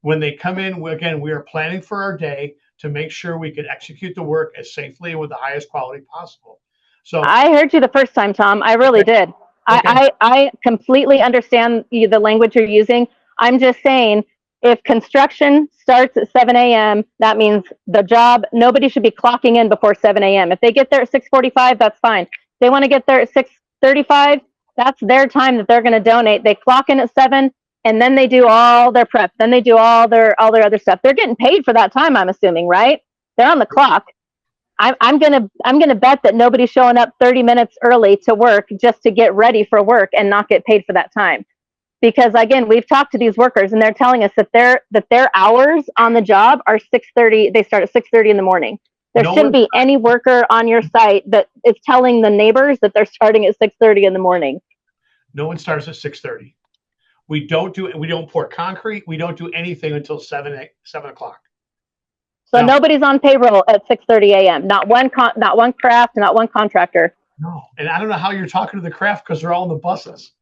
[SPEAKER 5] When they come in, we are planning for our day to make sure we can execute the work as safely and with the highest quality possible. So
[SPEAKER 10] I heard you the first time, Tom. I really did. Okay. I completely understand the language you're using. I'm just saying, if construction starts at 7 a.m., that means the job, nobody should be clocking in before 7 a.m. If they get there at 6:45, that's fine. If they want to get there at 6:35, that's their time that they're going to donate. They clock in at 7, and then they do all their prep. Then they do all their other stuff. They're getting paid for that time, I'm assuming, right? They're on the clock. I'm gonna bet that nobody's showing up 30 minutes early to work just to get ready for work and not get paid for that time. Because again, we've talked to these workers and they're telling us that their hours on the job are 6:30. They start at 6:30 in the morning. There shouldn't be any worker on your site that is telling the neighbors that they're starting at 6:30 in the morning.
[SPEAKER 5] No one starts at 6:30. We don't pour concrete. We don't do anything until 7 o'clock.
[SPEAKER 10] So nobody's on payroll at 6:30 a.m. Not one craft, not one contractor.
[SPEAKER 5] No, and I don't know how you're talking to the craft because they're all in the buses.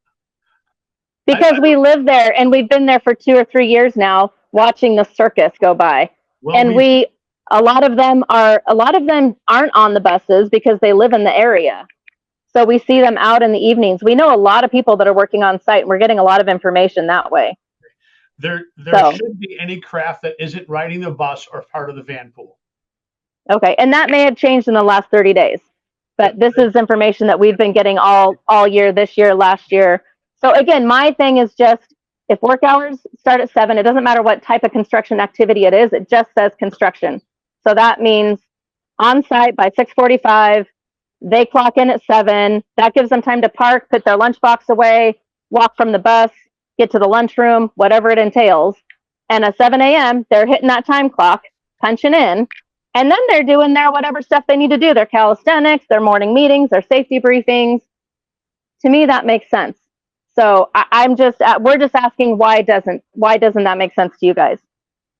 [SPEAKER 10] Because we live there and we've been there for 2 or 3 years now, watching the circus go by. Well, and a lot of them aren't on the buses because they live in the area. So we see them out in the evenings. We know a lot of people that are working on site, and we're getting a lot of information that way.
[SPEAKER 5] There shouldn't be any craft that isn't riding the bus or part of the van pool.
[SPEAKER 10] Okay, and that may have changed in the last 30 days. But this is information that we've been getting all year, this year, last year. So again, my thing is just, if work hours start at 7, it doesn't matter what type of construction activity it is, it just says construction. So that means on site by 6:45, they clock in at 7. That gives them time to park, put their lunchbox away, walk from the bus, get to the lunchroom, whatever it entails. And at 7 a.m., they're hitting that time clock, punching in, and then they're doing their whatever stuff they need to do, their calisthenics, their morning meetings, their safety briefings. To me, that makes sense. So we're just asking why doesn't that make sense to you guys?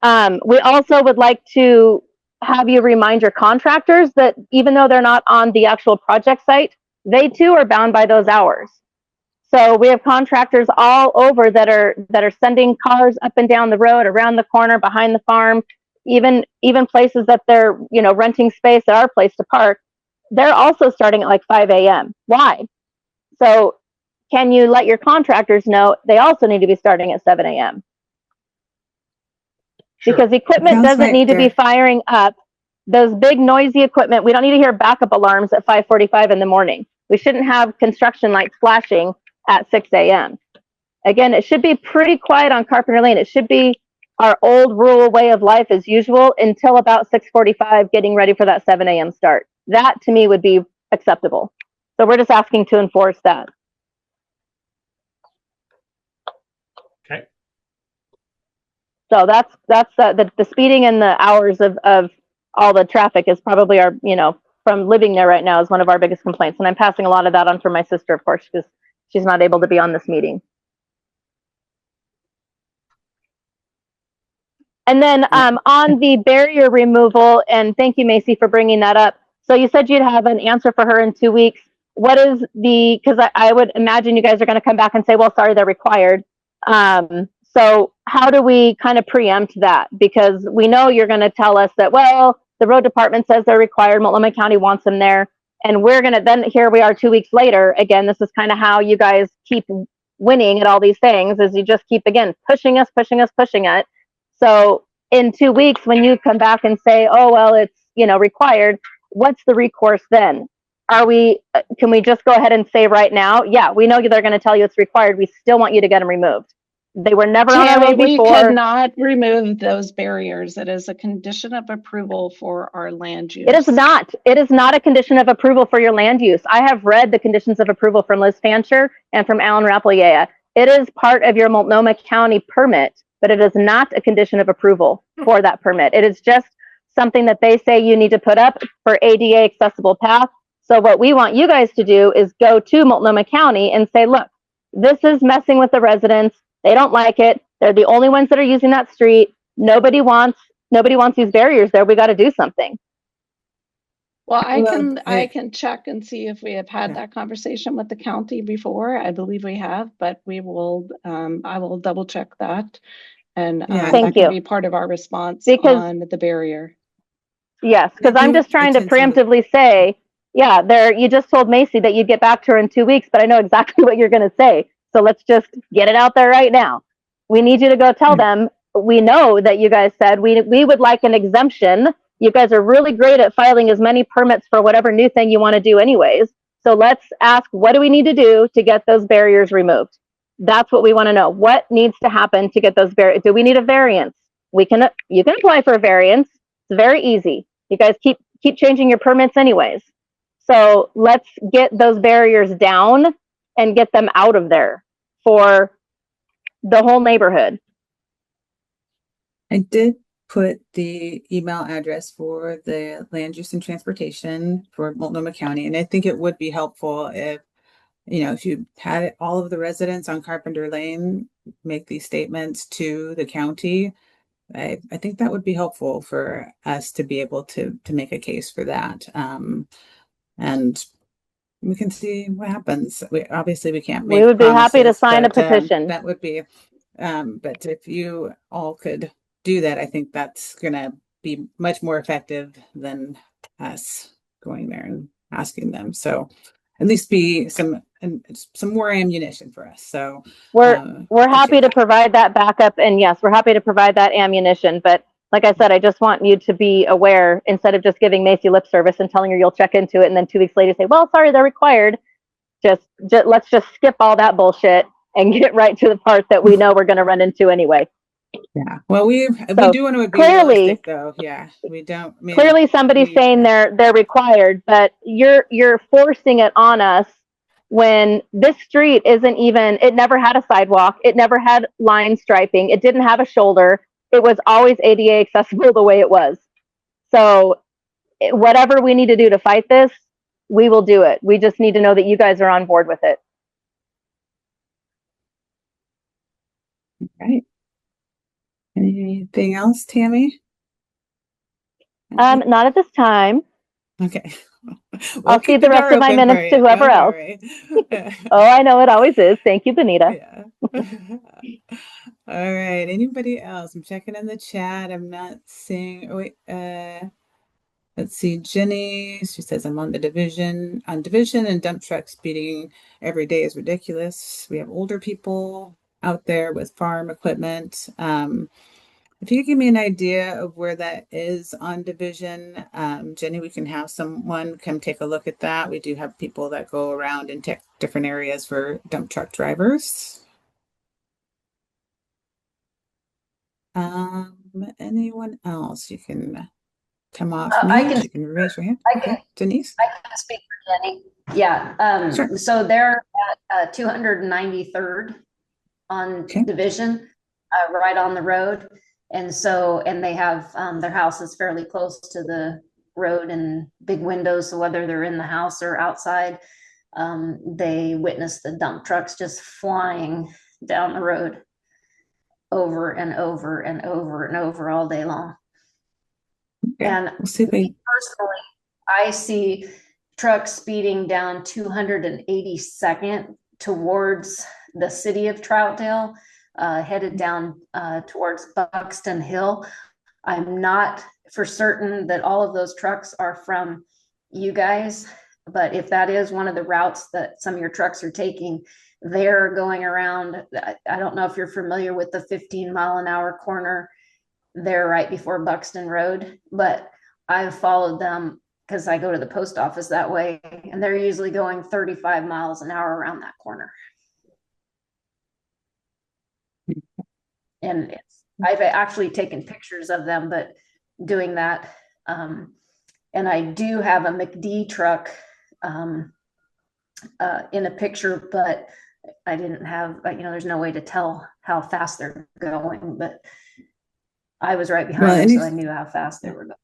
[SPEAKER 10] We also would like to have you remind your contractors that even though they're not on the actual project site, they too are bound by those hours. So we have contractors all over that are sending cars up and down the road, around the corner, behind the farm, even places that they're, renting space at our place to park. They're also starting at like 5 a.m. Why? So can you let your contractors know they also need to be starting at 7 a.m.?
[SPEAKER 5] Sure.
[SPEAKER 10] Because equipment doesn't need to be firing up. Those big noisy equipment, we don't need to hear backup alarms at 5:45 in the morning. We shouldn't have construction lights flashing at 6 a.m. Again, it should be pretty quiet on Carpenter Lane. It should be our old rural way of life as usual until about 6:45, getting ready for that 7 a.m. start. That to me would be acceptable. So we're just asking to enforce that.
[SPEAKER 5] Okay.
[SPEAKER 10] So that's the speeding and the hours of all the traffic is probably our, from living there right now is one of our biggest complaints. And I'm passing a lot of that on for my sister, of course, because she's not able to be on this meeting. And then on the barrier removal, and thank you, Macy, for bringing that up. So you said you'd have an answer for her in 2 weeks. What is because I would imagine you guys are going to come back and say, well, sorry, they're required. So how do we kind of preempt that? Because we know you're going to tell us that, well, the road department says they're required. Multnomah County wants them there. And we're going to then, here we are 2 weeks later. Again, this is kind of how you guys keep winning at all these things, is you just keep, again, pushing it. So in 2 weeks, when you come back and say, oh, well, it's, required, what's the recourse then? Can we just go ahead and say right now, yeah, we know they're going to tell you it's required. We still want you to get them removed. They were never on our road before.
[SPEAKER 3] We could not remove those barriers. It is a condition of approval for our land use.
[SPEAKER 10] It is not. It is not a condition of approval for your land use. I have read the conditions of approval from Liz Fancher and from Alan Rappleyea. It is part of your Multnomah County permit, but it is not a condition of approval for that permit. It is just something that they say you need to put up for ADA accessible path. So what we want you guys to do is go to Multnomah County and say, look, this is messing with the residents. They don't like it. They're the only ones that are using that street. Nobody wants these barriers there. We got to do something.
[SPEAKER 3] Well, I can check and see if we have had that conversation with the county before. I believe we have, but we will. I will double check that, and that can be part of our response on the barrier.
[SPEAKER 10] Yes, because I'm just trying to preemptively say, you just told Macy that you'd get back to her in 2 weeks, but I know exactly what you're going to say. So let's just get it out there right now. We need you to go tell them, we know that you guys said we would like an exemption. You guys are really great at filing as many permits for whatever new thing you want to do anyways. So let's ask, what do we need to do to get those barriers removed? That's what we want to know. What needs to happen to get those barriers? Do we need a variance? You can apply for a variance. It's very easy. You guys keep changing your permits anyways. So let's get those barriers down and get them out of there for the whole neighborhood.
[SPEAKER 1] I did put the email address for the land use and transportation for Multnomah County. And I think it would be helpful if you had all of the residents on Carpenter Lane make these statements to the county. I think that would be helpful for us to be able to make a case for that. And we can see what happens. We can't make.
[SPEAKER 10] We would be happy to sign a petition.
[SPEAKER 1] That would be, but if you all could do that, I think that's going to be much more effective than us going there and asking them. So at least be some more ammunition for us. So
[SPEAKER 10] we're happy to provide that backup, and yes, we're happy to provide that ammunition. But like I said, I just want you to be aware, instead of just giving Macy lip service and telling her you'll check into it, and then 2 weeks later say, well, sorry, they're required. Just let's just skip all that bullshit and get right to the part that we know we're going to run into anyway.
[SPEAKER 1] Yeah. Well, we do want to be realistic, though. Yeah, we don't.
[SPEAKER 10] Clearly, somebody's saying they're required, but you're forcing it on us when this street isn't even, it never had a sidewalk, it never had line striping, it didn't have a shoulder, it was always ADA accessible the way it was. So whatever we need to do to fight this, we will do it. We just need to know that you guys are on board with it.
[SPEAKER 1] Right. Anything else, Tammy?
[SPEAKER 10] Not at this time.
[SPEAKER 1] Okay.
[SPEAKER 10] I'll
[SPEAKER 1] keep
[SPEAKER 10] cede the rest
[SPEAKER 1] door
[SPEAKER 10] of my
[SPEAKER 1] open
[SPEAKER 10] minutes
[SPEAKER 1] for
[SPEAKER 10] to
[SPEAKER 1] you.
[SPEAKER 10] whoever
[SPEAKER 1] Don't
[SPEAKER 10] else.
[SPEAKER 1] worry.
[SPEAKER 10] Oh, I know it always is. Thank you, Benita.
[SPEAKER 1] Yeah. All right. Anybody else? I'm checking in the chat. I'm not seeing. Oh, wait. Let's see. Jenny. She says I'm on division, and dump truck speeding every day is ridiculous. We have older people out there with farm equipment. If you could give me an idea of where that is on Division, Jenny, we can have someone come take a look at that. We do have people that go around and check different areas for dump truck drivers. Anyone else? You can come off mute. You can raise your hand. Denise?
[SPEAKER 9] I can speak for Jenny. Yeah.
[SPEAKER 1] Sure.
[SPEAKER 9] So they're at 293rd on Division, right on the road. And they have, their house is fairly close to the road and big windows. So whether they're in the house or outside, they witness the dump trucks just flying down the road over and over and over and over all day long.
[SPEAKER 1] Okay.
[SPEAKER 9] And
[SPEAKER 1] we'll see
[SPEAKER 9] personally, I see trucks speeding down 282nd towards the city of Troutdale, headed down towards Buxton Hill. I'm not for certain that all of those trucks are from you guys, but if that is one of the routes that some of your trucks are taking, they're going around. I don't know if you're familiar with the 15-mile-an-hour corner there right before Buxton Road, but I've followed them because I go to the post office that way, and they're usually going 35 miles an hour around that corner. And I've actually taken pictures of them, but doing that. And I do have a McD truck in a picture, but I didn't have, there's no way to tell how fast they're going, but I was right behind them, so I knew how fast they were going.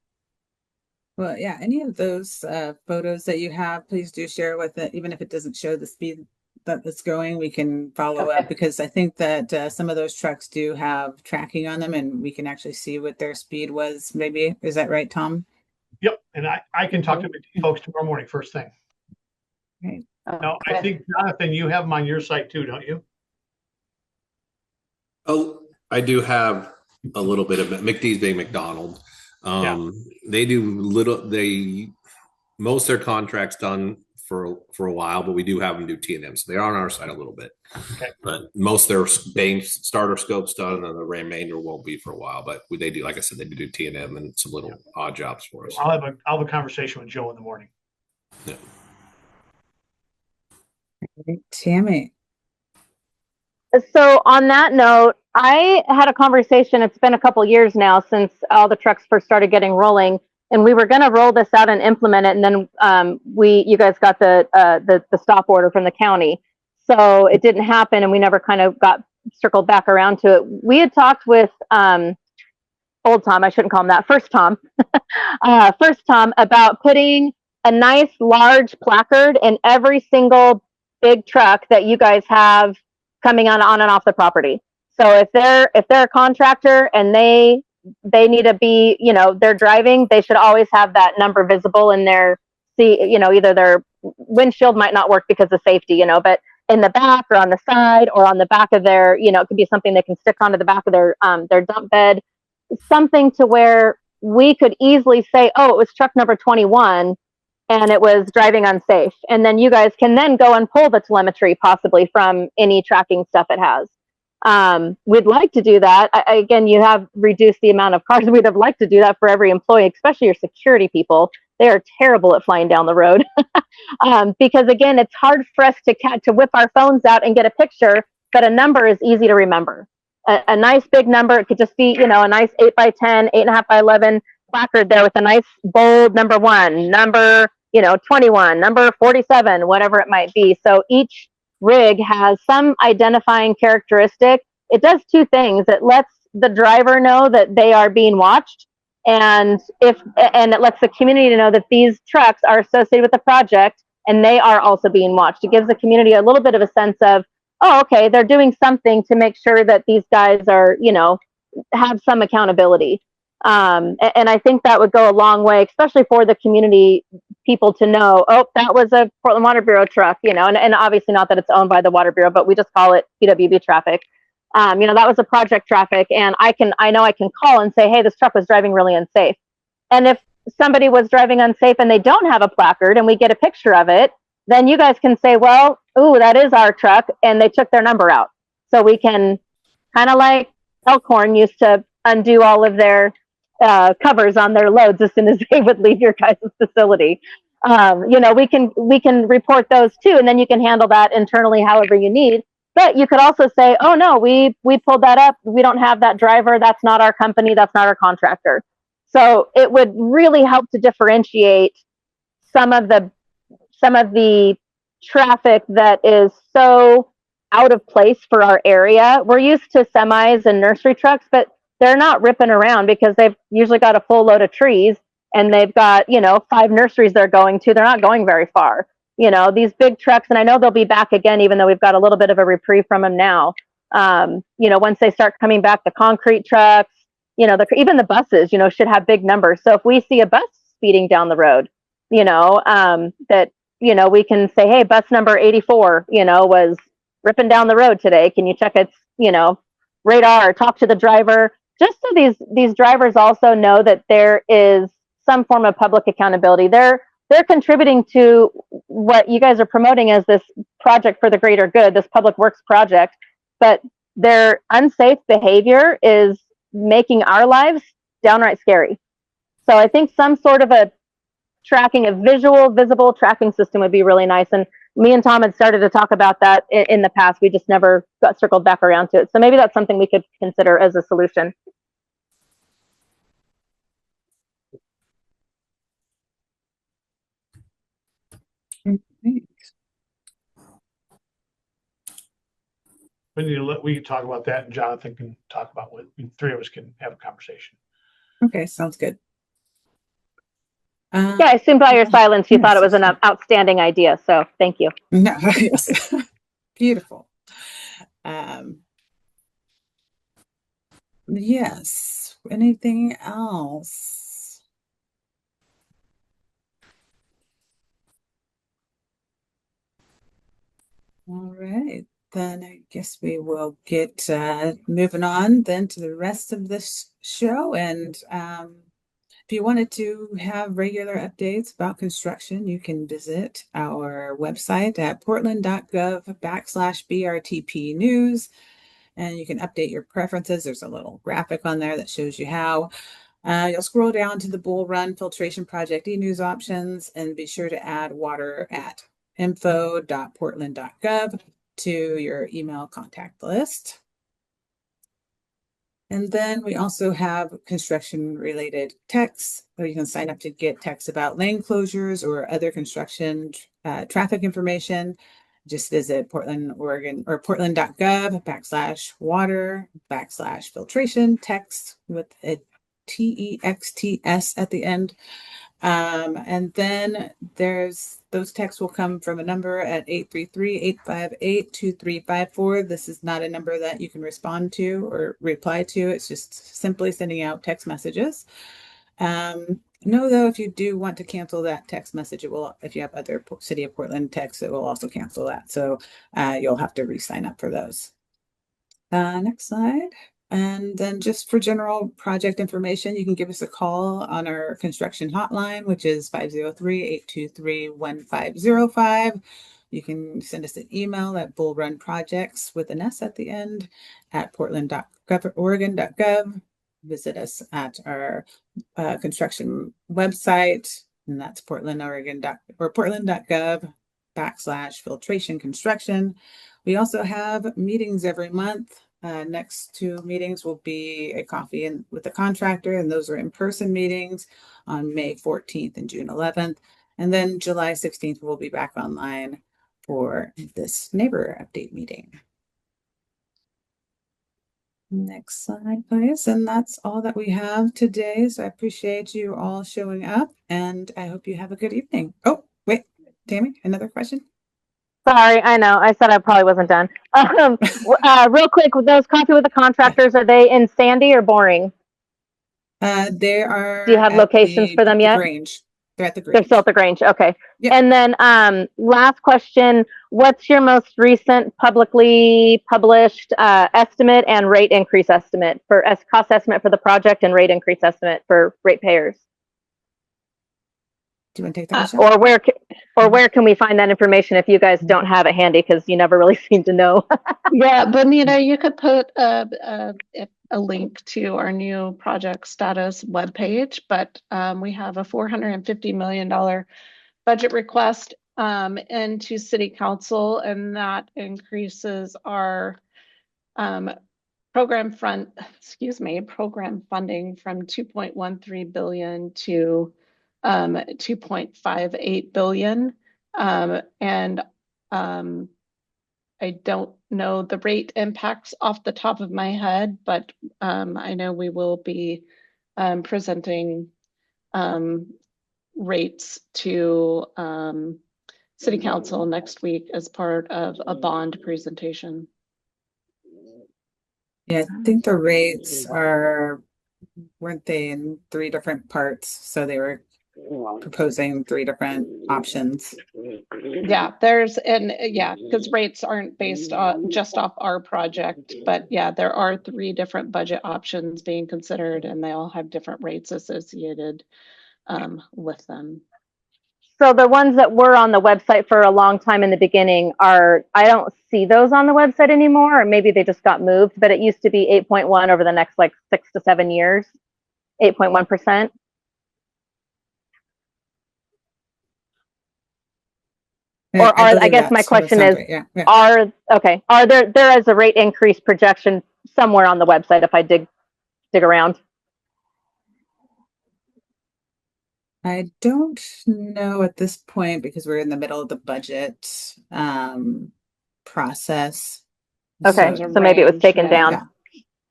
[SPEAKER 1] Well, yeah, any of those photos that you have, please do share with it, even if it doesn't show the speed that it's going, we can follow up, because I think that some of those trucks do have tracking on them, and we can actually see what their speed was. Maybe, is that right, Tom?
[SPEAKER 5] Yep, and I can talk to folks tomorrow morning, first thing.
[SPEAKER 1] Right.
[SPEAKER 5] No, I think, Jonathan, you have them on your site too, don't you?
[SPEAKER 4] Oh, I do have a little bit of McD's being McDonald. They do most of their contracts done for a while, but we do have them do T&M, so they are on our side a little bit.
[SPEAKER 5] Okay.
[SPEAKER 4] But most of their starter scopes done, and the remainder won't be for a while. But they do, like I said, they do T&M and some little odd jobs for us.
[SPEAKER 5] I'll have a conversation with Joe in the morning.
[SPEAKER 4] Yeah.
[SPEAKER 1] Tammy.
[SPEAKER 10] So on that note, I had a conversation, it's been a couple years now since all the trucks first started getting rolling, and we were going to roll this out and implement it, and then you guys got the stop order from the county. So it didn't happen, and we never kind of got circled back around to it. We had talked with old Tom, I shouldn't call him that, first Tom, about putting a nice large placard in every single big truck that you guys have coming on and off the property. So if they're a contractor and they need to be, they're driving, they should always have that number visible in their either their windshield might not work because of safety, but in the back or on the side or on the back of their, it could be something they can stick onto the back of their dump bed, something to where we could easily say, oh, it was truck number 21 and it was driving unsafe. And then you guys can then go and pull the telemetry possibly from any tracking stuff it has. We'd like to do that. Again, you have reduced the amount of cars. We'd have liked to do that for every employee, especially your security people. They are terrible at flying down the road. Because again, it's hard for us to whip our phones out and get a picture, but a number is easy to remember. A nice big number, it could just be, a nice 8x10, 8.5 by 11 placard there with a nice bold number 1, number, 21, number 47, whatever it might be. So each rig has some identifying characteristic. It does two things. It lets the driver know that they are being watched, and it lets the community know that these trucks are associated with the project and they are also being watched. It gives the community a little bit of a sense of, oh, okay, they're doing something to make sure that these guys are, have some accountability. And I think that would go a long way, especially for the community people to know, oh, that was a Portland Water Bureau truck, and obviously not that it's owned by the Water Bureau, but we just call it PWB traffic. That was a project traffic, and I know I can call and say, hey, this truck was driving really unsafe. And if somebody was driving unsafe and they don't have a placard and we get a picture of it, then you guys can say, well, ooh, that is our truck, and they took their number out. So we can, kind of like Elkhorn used to undo all of their covers on their loads as soon as they would leave your guys' facility. We can report those too, and then you can handle that internally however you need. But you could also say, oh no, we pulled that up. We don't have that driver. That's not our company. That's not our contractor. So it would really help to differentiate some of the traffic that is so out of place for our area. We're used to semis and nursery trucks, but they're not ripping around because they've usually got a full load of trees and they've got, 5 nurseries they're going to. They're not going very far. These big trucks, and I know they'll be back again, even though we've got a little bit of a reprieve from them now. Once they start coming back, the concrete trucks, even the buses, should have big numbers. So if we see a bus speeding down the road, that, we can say, hey, bus number 84, was ripping down the road today. Can you check its, radar or talk to the driver? Just so these drivers also know that there is some form of public accountability. They're contributing to what you guys are promoting as this project for the greater good, this public works project, but their unsafe behavior is making our lives downright scary. So I think some sort of a visible tracking system would be really nice. And me and Tom had started to talk about that in the past. We just never got circled back around to it. So maybe that's something we could consider as a solution.
[SPEAKER 5] We can talk about that, and Jonathan can talk about what the 3 of us can have a conversation.
[SPEAKER 1] Okay, sounds good.
[SPEAKER 10] Yeah, I assumed by your silence you thought it was an outstanding idea. So thank you.
[SPEAKER 1] No, yes. Beautiful. Yes. Anything else? All right. Then I guess we will get moving on then to the rest of this show. And if you wanted to have regular updates about construction, you can visit our website at portland.gov/BRTP news, and you can update your preferences. There's a little graphic on there that shows you how. You'll scroll down to the Bull Run Filtration Project e-news options, and be sure to add water at info.portland.gov to your email contact list. And then we also have construction related texts, where you can sign up to get texts about lane closures or other construction traffic information. Just visit Portland, Oregon, or portland.gov/water/filtration text with a TEXTS at the end. And then those texts will come from a number at 833-858-2354. This is not a number that you can respond to or reply to. It's just simply sending out text messages. Know though, if you do want to cancel that text message, it will, if you have other City of Portland texts, it will also cancel that. So you'll have to re-sign up for those. Next slide. And then just for general project information, you can give us a call on our construction hotline, which is 503-823-1505. You can send us an email at bullrunprojects with an S at the end at portland.oregon.gov. Visit us at our construction website, and that's portland.gov/filtration construction. We also have meetings every month. Next 2 meetings will be a coffee with the contractor, and those are in-person meetings on May 14th and June 11th. And then July 16th, we'll be back online for this neighbor update meeting. Next slide, please. And that's all that we have today. So I appreciate you all showing up, and I hope you have a good evening. Oh, wait, Tammy, another question?
[SPEAKER 10] Sorry, I know. I said I probably wasn't done. Real quick, with those coffee with the contractors, are they in Sandy or Boring?
[SPEAKER 1] They are.
[SPEAKER 10] Do you have locations for them yet?
[SPEAKER 1] Grange. They're at the Grange.
[SPEAKER 10] They're still at the Grange. Okay.
[SPEAKER 1] Yep.
[SPEAKER 10] And then last question, what's your most recent publicly published estimate and rate increase estimate for cost estimate for the project and rate increase estimate for ratepayers?
[SPEAKER 1] Do you want to take that?
[SPEAKER 10] Or where can we find that information if you guys don't have it handy, because you never really seem to know?
[SPEAKER 3] Yeah, Bonita, you could put a link to our new project status webpage, but we have a $450 million budget request into City Council, and that increases our program funding from 2.13 billion to 2.58 billion. I don't know the rate impacts off the top of my head, but I know we will be presenting rates to City Council next week as part of a bond presentation.
[SPEAKER 1] Yeah, I think the rates weren't they in 3 different parts? So they were proposing 3 different options.
[SPEAKER 3] Yeah, because rates aren't based on just off our project, but yeah, there are 3 different budget options being considered, and they all have different rates associated with them.
[SPEAKER 10] So the ones that were on the website for a long time in the beginning I don't see those on the website anymore, or maybe they just got moved, but it used to be 8.1 over the next like 6 to 7 years, 8.1%. Or I guess my question is, are there is a rate increase projection somewhere on the website if I dig around?
[SPEAKER 1] I don't know at this point because we're in the middle of the budget process.
[SPEAKER 10] Okay, so maybe it was taken down.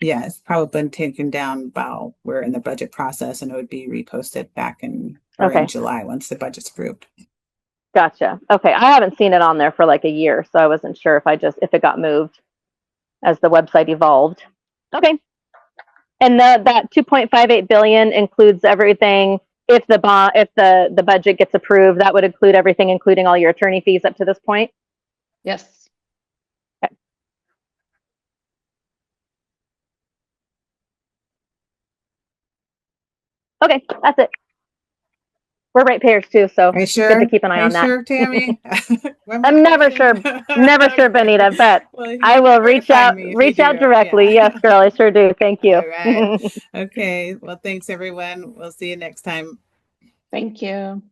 [SPEAKER 1] Yeah, it's probably been taken down while we're in the budget process, and it would be reposted back in July once the budget's approved.
[SPEAKER 10] Gotcha. Okay, I haven't seen it on there for like a year, so I wasn't sure if it got moved as the website evolved. Okay, and that 2.58 billion includes everything. If the budget gets approved, that would include everything, including all your attorney fees up to this point.
[SPEAKER 3] Yes.
[SPEAKER 10] Okay, that's it. We're ratepayers too, so
[SPEAKER 1] good
[SPEAKER 10] to keep an eye on that.
[SPEAKER 1] Sure, Tammy?
[SPEAKER 10] I'm never sure, Bonita, but I will reach out directly. Yeah. Yes, girl, I sure do. Thank you.
[SPEAKER 1] All right. Okay, well, thanks everyone. We'll see you next time.
[SPEAKER 3] Thank you.